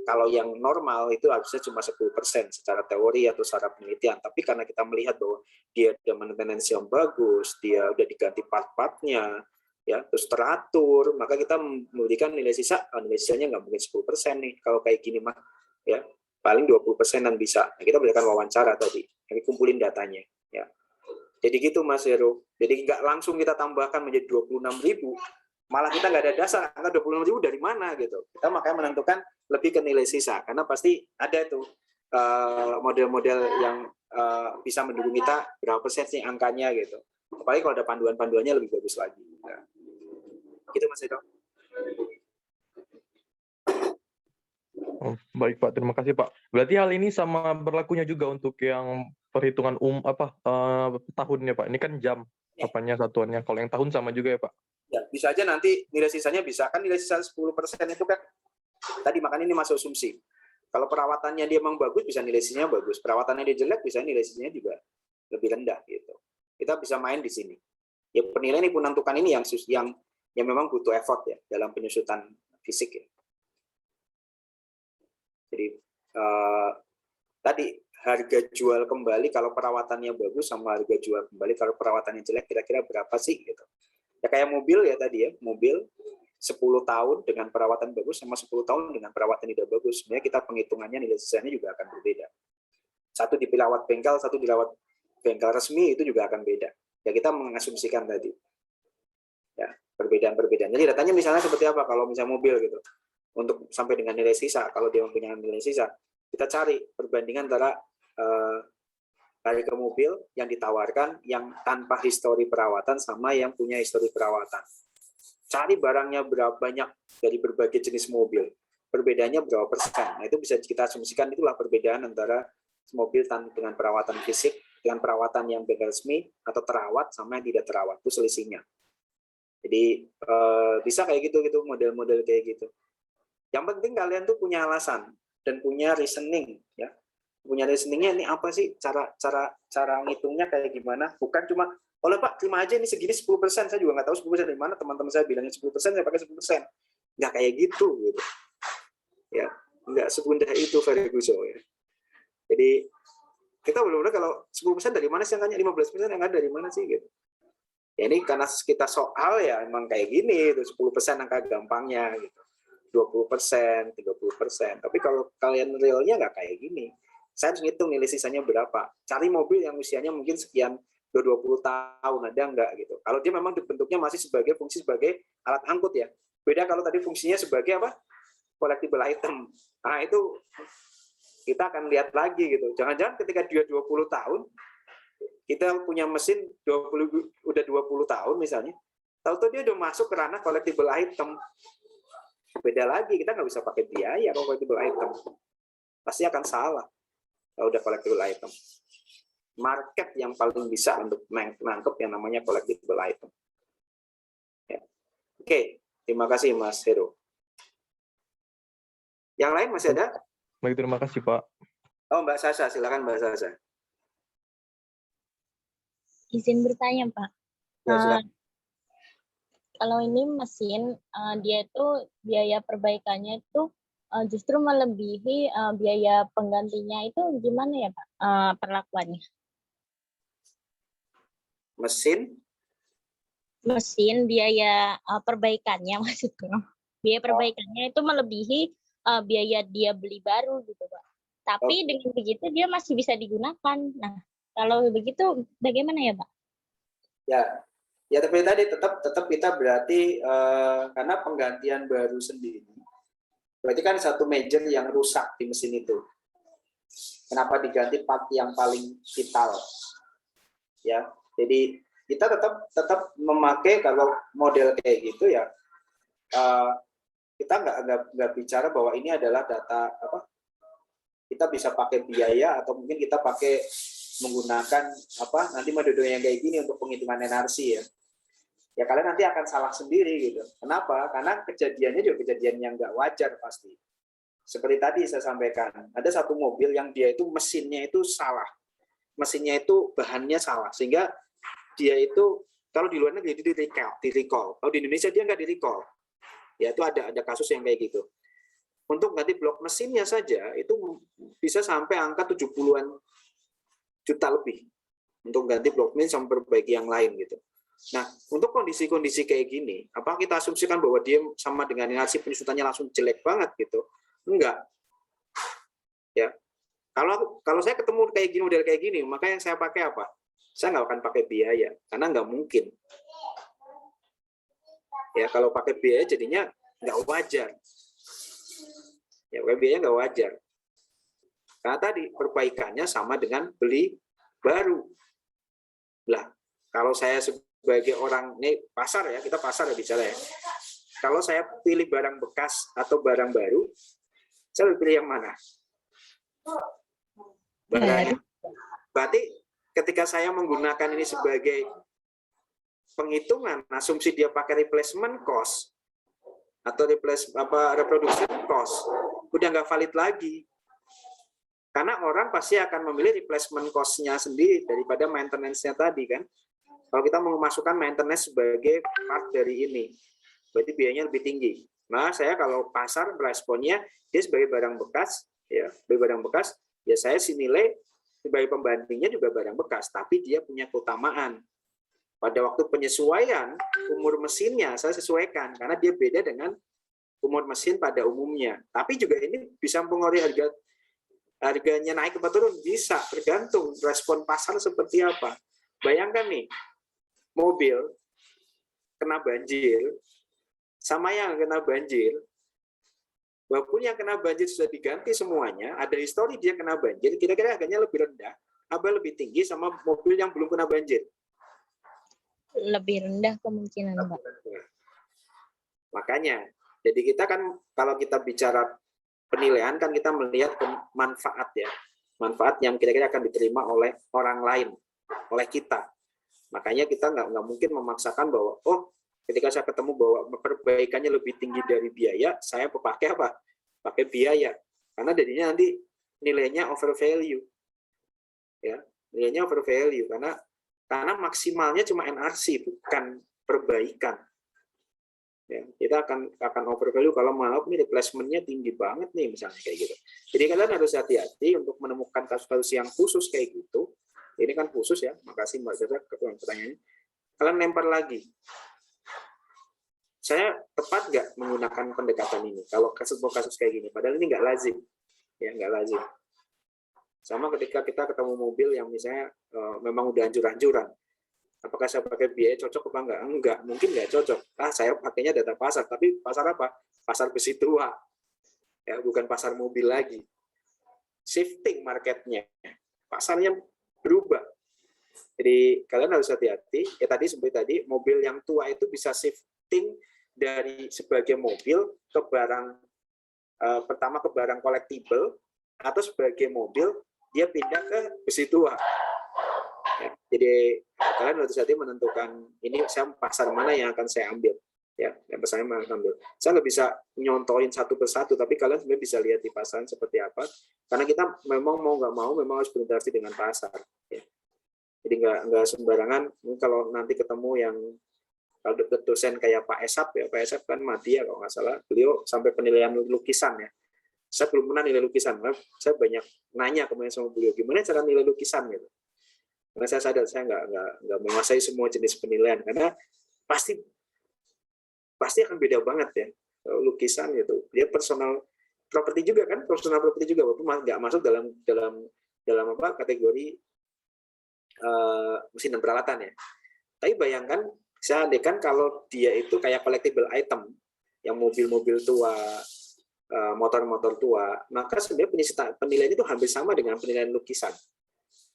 Kalau yang normal itu harusnya cuma 10% secara teori atau secara penelitian. Tapi karena kita melihat bahwa dia ada maintenance yang bagus, dia udah diganti part-partnya, ya terus teratur, maka kita memberikan nilai sisanya nggak mungkin 10% nih kalau kayak gini mah, ya paling 20%-an bisa. Nah, kita berikan wawancara tadi, yang kumpulin datanya, ya. Jadi gitu Mas Heru. Jadi nggak langsung kita tambahkan menjadi 26.000, malah kita nggak ada dasar angka 26.000 dari mana gitu. Kita makanya menentukan lebih ke nilai sisa, karena pasti ada tuh model-model yang bisa mendukung kita berapa persen sih angkanya gitu. Apalagi kalau ada panduan-panduannya lebih bagus lagi. Nah, gitu Mas Edo. Oh, baik Pak, terima kasih Pak. Berarti hal ini sama berlakunya juga untuk yang perhitungan tahunnya Pak. Ini kan jam apanya satuannya. Kalau yang tahun sama juga ya Pak? Ya, bisa aja nanti nilai sisanya bisa. Kan nilai sisa 10% itu kan tadi makanya ini masuk asumsi. Kalau perawatannya dia memang bagus, bisa nilai sisanya bagus. Perawatannya dia jelek, bisa nilai sisanya juga lebih rendah gitu. Kita bisa main di sini. Ya penilaian penentukan ini yang memang butuh effort ya dalam penyusutan fisik ya. Jadi tadi harga jual kembali kalau perawatannya bagus sama harga jual kembali kalau perawatannya jelek kira-kira berapa sih gitu. Ya kayak mobil ya tadi ya, mobil 10 tahun dengan perawatan bagus sama 10 tahun dengan perawatan tidak bagus. Sebenarnya kita penghitungannya nilai sisanya juga akan berbeda. Satu diperawat bengkel, satu dirawat bengkel resmi itu juga akan beda. Ya kita mengasumsikan tadi. Ya, perbedaan-perbedaan. Jadi datanya misalnya seperti apa kalau misalnya mobil gitu. Untuk sampai dengan nilai sisa, kalau dia mempunyai nilai sisa, kita cari perbandingan antara harga mobil yang ditawarkan yang tanpa histori perawatan sama yang punya histori perawatan. Cari barangnya berapa banyak dari berbagai jenis mobil. Perbedaannya berapa persen. Nah, itu bisa kita asumsikan itulah perbedaan antara mobil dengan perawatan fisik dengan perawatan yang bengkel resmi atau terawat sama yang tidak terawat. Itu selisihnya. Jadi bisa kayak gitu model-model kayak gitu. Yang penting kalian tuh punya alasan dan punya reasoning ya. Punya reasoningnya ini apa sih cara ngitungnya kayak gimana? Bukan cuma oleh Pak terima aja ini segini 10%, saya juga nggak tahu 10% dari mana, teman-teman saya bilangnya 10%, saya pakai 10%. Nggak kayak gitu. Ya, nggak semudah itu Ferguson ya. Jadi kita benar-benar kalau 10% dari mana sih angkanya, 15% yang ada dari mana sih gitu. Ya ini karena kita soal ya emang kayak gini, itu 10% angka gampangnya gitu. 20%, 30%. Tapi kalau kalian realnya nggak kayak gini. Saya harus ngitung nilai sisanya berapa. Cari mobil yang usianya mungkin sekian, 20 tahun, ada nggak gitu. Kalau dia memang bentuknya masih sebagai fungsi sebagai alat angkut ya. Beda kalau tadi fungsinya sebagai apa? Collectible item. Nah itu kita akan lihat lagi gitu. Jangan-jangan ketika dia 20 tahun, kita punya mesin udah 20 tahun misalnya, tahu-tahu dia udah masuk ke ranah collectible item. Beda lagi, kita nggak bisa pakai biaya kalau collectible item. Pasti akan salah kalau udah collectible item. Market yang paling bisa untuk menangkap yang namanya collectible item. Ya. Oke, terima kasih Mas Heru. Yang lain masih ada? Baik, terima kasih Pak. Oh Mbak Sasa, silakan Mbak Sasa. Izin bertanya Pak. Ya, silakan. Kalau ini mesin, dia itu biaya perbaikannya itu justru melebihi biaya penggantinya itu gimana ya Pak perlakuannya? Mesin biaya perbaikannya maksudnya. Biaya perbaikannya itu melebihi biaya dia beli baru gitu Pak. Tapi dengan begitu dia masih bisa digunakan. Nah, kalau begitu bagaimana ya Pak? Ya tapi tadi tetap kita berarti karena penggantian baru sendiri, berarti kan satu major yang rusak di mesin itu. Kenapa diganti part yang paling vital? Ya, jadi kita tetap memakai kalau model kayak gitu ya. Kita nggak bicara bahwa ini adalah data apa? Kita bisa pakai biaya atau mungkin kita pakai menggunakan apa? Nanti metode yang kayak gini untuk penghitungan NRC ya. Ya kalian nanti akan salah sendiri gitu. Kenapa? Karena kejadiannya juga kejadian yang nggak wajar pasti. Seperti tadi saya sampaikan, ada satu mobil yang dia itu mesinnya itu salah. Mesinnya itu bahannya salah. Sehingga dia itu, kalau di luar negeri itu di-recall. Kalau di Indonesia dia nggak di-recall. Ya itu ada kasus yang kayak gitu. Untuk ganti blok mesinnya saja, itu bisa sampai angka 70-an juta lebih. Untuk ganti blok mesin sama perbaiki yang lain gitu. Nah, untuk kondisi-kondisi kayak gini, apa kita asumsikan bahwa dia sama dengan NRC penyusutannya langsung jelek banget gitu? Enggak. Ya. Kalau saya ketemu kayak gini, model kayak gini, maka yang saya pakai apa? Saya nggak akan pakai biaya, karena nggak mungkin. Ya, kalau pakai biaya jadinya nggak wajar. Ya, pakai biaya nggak wajar. Karena tadi perbaikannya sama dengan beli baru. Lah, kalau saya sebagai orang ini pasar ya, kita pasar ya bicara ya. Kalau saya pilih barang bekas atau barang baru, saya lebih pilih yang mana? Barangnya. Berarti ketika saya menggunakan ini sebagai penghitungan, asumsi dia pakai replacement cost atau reproduction cost, udah nggak valid lagi. Karena orang pasti akan memilih replacement cost-nya sendiri daripada maintenance-nya tadi kan. Kalau kita memasukkan maintenance sebagai part dari ini, berarti biayanya lebih tinggi. Nah, saya kalau pasar responnya dia sebagai barang bekas, ya, sebagai barang bekas, ya saya nilai sebagai pembandingnya juga barang bekas, tapi dia punya keutamaan. Pada waktu penyesuaian umur mesinnya saya sesuaikan karena dia beda dengan umur mesin pada umumnya. Tapi juga ini bisa mempengaruhi harganya naik atau turun, bisa tergantung respon pasar seperti apa. Bayangkan nih, mobil kena banjir sama yang kena banjir, walaupun yang kena banjir sudah diganti semuanya, ada histori dia kena banjir, kira-kira harganya lebih rendah, apa lebih tinggi sama mobil yang belum kena banjir? Lebih rendah kemungkinan, Pak. Makanya, jadi kita kan kalau kita bicara penilaian kan kita melihat manfaat ya, manfaat yang kira-kira akan diterima oleh orang lain, oleh kita. Makanya kita nggak mungkin memaksakan bahwa ketika saya ketemu bahwa perbaikannya lebih tinggi dari biaya, saya pakai apa? Pakai biaya. Karena jadinya nanti nilainya over value. Ya, nilainya over value karena maksimalnya cuma NRC bukan perbaikan. Ya, kita akan over value kalau malah ini replacement-nya tinggi banget nih misalnya kayak gitu. Jadi kalian harus hati-hati untuk menemukan kasus-kasus yang khusus kayak gitu. Ini kan khusus ya. Makasih Mbak Zaza pertanyaannya. Kalian lempar lagi. Saya tepat nggak menggunakan pendekatan ini kalau kasus kayak gini? Padahal ini nggak lazim, ya nggak lazim. Sama ketika kita ketemu mobil yang misalnya memang udah hancur-hancuran, apakah saya pakai biaya cocok apa enggak? Enggak, mungkin nggak cocok. Saya pakainya data pasar, tapi pasar apa? Pasar besi tua, ya bukan pasar mobil lagi. Shifting marketnya, pasarnya berubah. Jadi kalian harus hati-hati. Ya tadi seperti tadi, mobil yang tua itu bisa shifting dari sebagai mobil ke barang pertama ke barang collectible atau sebagai mobil dia pindah ke besi tua. Ya, jadi kalian harus hati menentukan ini saya pasar mana yang akan saya ambil. Ya, yang pasarnya mana akan ambil. Saya nggak bisa nyontohin satu persatu, tapi kalian sebenarnya bisa lihat di pasaran seperti apa. Karena kita memang mau nggak mau memang harus berinteraksi dengan pasar. Ya. Jadi nggak sembarangan. Kalau nanti ketemu yang kalau dosen kayak Pak Esap ya, Pak Esap kan mati ya kalau nggak salah. Beliau sampai penilaian lukisan ya. Saya belum pernah nilai lukisan. Saya banyak nanya kemudian sama beliau gimana cara nilai lukisan gitu. Karena saya sadar saya nggak menguasai semua jenis penilaian karena pasti akan beda banget ya lukisan gitu. Dia personal properti juga kan, profesional properti juga, walaupun nggak masuk dalam apa kategori mesin dan peralatan ya. Tapi bayangkan, saya andaikan kalau dia itu kayak collectible item, yang mobil-mobil tua, motor-motor tua, maka sebenarnya penilaian itu hampir sama dengan penilaian lukisan.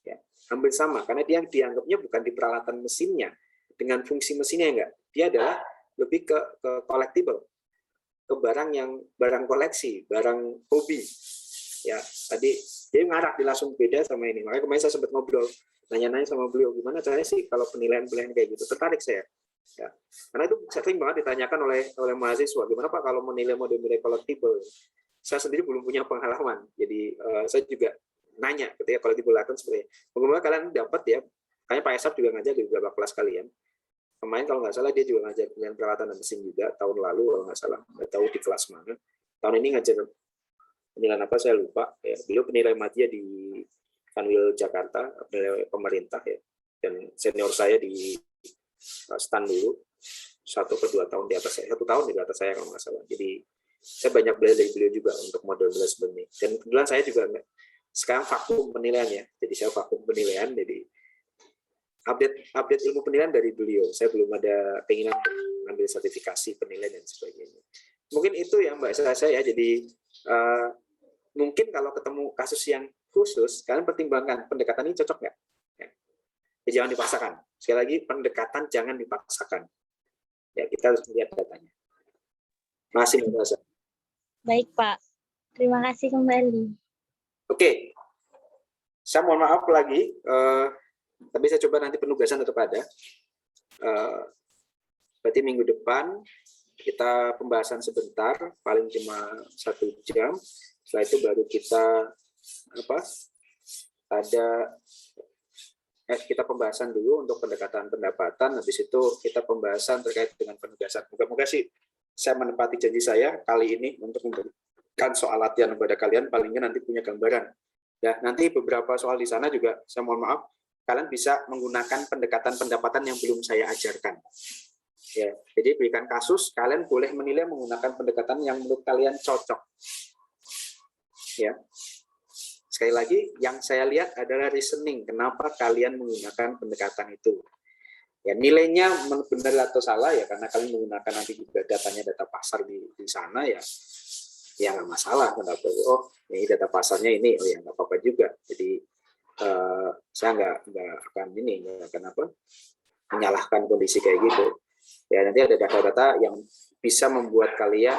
Ya, hampir sama, karena dia dianggapnya bukan di peralatan mesinnya, dengan fungsi mesinnya enggak. Dia adalah lebih ke collectible, ke barang koleksi, barang hobi. Ya, tadi dia ngarah langsung beda sama ini. Makanya kemarin saya sempat ngobrol, nanya-nanya sama beliau, gimana caranya sih kalau penilaian kayak gitu. Tertarik saya. Ya. Karena itu sering banget ditanyakan oleh mahasiswa, gimana Pak kalau menilai model-model collectible. Saya sendiri belum punya pengalaman, jadi saya juga nanya ketika collectible item seperti bagaimana kalian dapat ya. Kayaknya Pak Esap juga ngajar di beberapa kelas kalian. Kemarin kalau nggak salah dia juga ngajar penilaian peralatan dan mesin juga tahun lalu kalau nggak salah, nggak tahu di kelas mana. Tahun ini ngajar penilaian apa saya lupa. Ya, beliau penilai media di Kanwil Jakarta, penilai pemerintah ya. Dan senior saya di stan dulu 1 ke 2 tahun di atas saya, 1 tahun di atas saya kalau nggak salah. Jadi saya banyak belajar dari beliau juga untuk model-model seperti ini. Dan kebetulan saya juga sekarang vakum penilaian ya. Jadi saya vakum penilaian, jadi update ilmu penilaian dari beliau. Saya belum ada keinginan mengambil sertifikasi penilaian dan sebagainya. Mungkin itu ya Mbak saya ya. Jadi mungkin kalau ketemu kasus yang khusus, kalian pertimbangkan pendekatan ini cocok nggak? Ya, jangan dipaksakan. Sekali lagi, pendekatan jangan dipaksakan. Ya, kita harus lihat datanya. Masih merasa. Baik Pak, terima kasih kembali. Oke, saya mohon maaf lagi. Tapi saya coba nanti penugasan tetap ada. Berarti minggu depan kita pembahasan sebentar, paling cuma 1 jam. Setelah itu baru kita kita pembahasan dulu untuk pendekatan pendapatan. Habis itu kita pembahasan terkait dengan penugasan. Moga-moga sih saya menepati janji saya kali ini untuk memberikan soal latihan kepada kalian. Palingnya nanti punya gambaran. Ya, nanti beberapa soal di sana juga saya mohon maaf. Kalian bisa menggunakan pendekatan pendapatan yang belum saya ajarkan. Ya, jadi berikan kasus, kalian boleh menilai menggunakan pendekatan yang menurut kalian cocok. Ya, sekali lagi, yang saya lihat adalah reasoning. Kenapa kalian menggunakan pendekatan itu? Ya, nilainya benar atau salah ya karena kalian menggunakan nanti juga data pasar di sana ya nggak masalah. Kenapa? Oh, ini data pasarnya ini, oh ya nggak apa-apa juga. Jadi saya nggak akan menyalahkan kondisi kayak gitu. Ya, nanti ada data-data yang bisa membuat kalian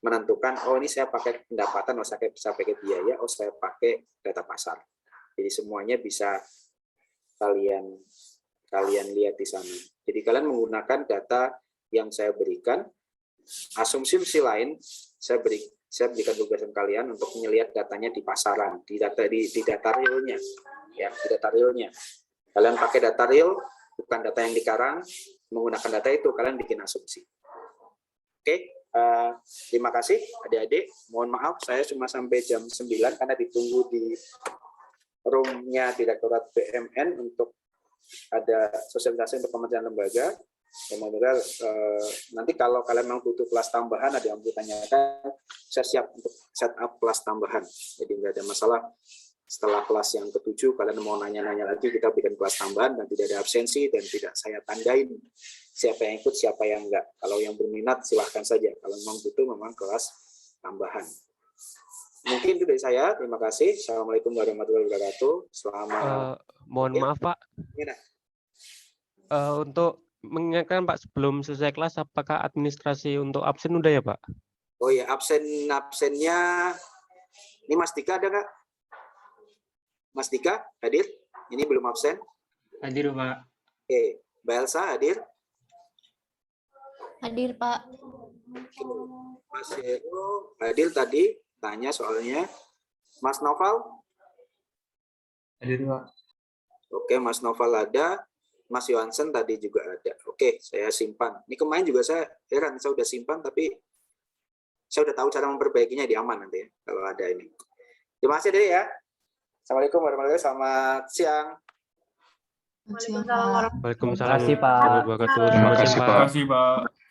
menentukan, oh ini saya pakai pendapatan, oh saya pakai biaya, oh saya pakai data pasar. Jadi semuanya bisa kalian lihat di sana. Jadi kalian menggunakan data yang saya berikan. Asumsi lain saya berikan tugasan kalian untuk melihat datanya di pasaran, di data realnya, ya di data realnya. Kalian pakai data real, bukan data yang dikarang. Menggunakan data itu kalian bikin asumsi. Oke, terima kasih adik-adik. Mohon maaf saya cuma sampai jam 9 karena ditunggu di room-nya Direktorat BMN untuk ada sosialisasi untuk kementerian lembaga. Semoga nanti kalau kalian memang butuh kelas tambahan, ada yang ditanyakan, saya siap untuk set up kelas tambahan. Jadi nggak ada masalah. Setelah kelas yang ke-7, kalian mau nanya-nanya lagi, kita bikin kelas tambahan dan tidak ada absensi dan tidak saya tandain siapa yang ikut, siapa yang enggak. Kalau yang berminat silahkan saja. Kalau memang butuh memang kelas tambahan. Mungkin itu dari saya. Terima kasih. Assalamualaikum warahmatullahi wabarakatuh. Selamat. Mohon maaf Pak. Untuk mengingatkan Pak sebelum selesai kelas, apakah administrasi untuk absen udah ya Pak? Oh ya, absennya ini Mas Dika ada nggak? Mas Dika hadir? Ini belum absen? Hadir Pak. Oke, Mbak Elsa hadir? Hadir Pak. Mas Heru hadir tadi, tanya soalnya. Mas Noval? Hadir Pak. Oke, Mas Noval ada. Mas Yohansen tadi juga ada. Oke, saya simpan. Ini kemarin juga saya heran, saya udah simpan, tapi saya udah tahu cara memperbaikinya di aman nanti ya, kalau ada ini. Terima kasih deh ya. Assalamualaikum warahmatullahi wabarakatuh. Selamat siang. Waalaikumsalam Terima kasih Pak. warahmatullahi wabarakatuh. Terima kasih Pak.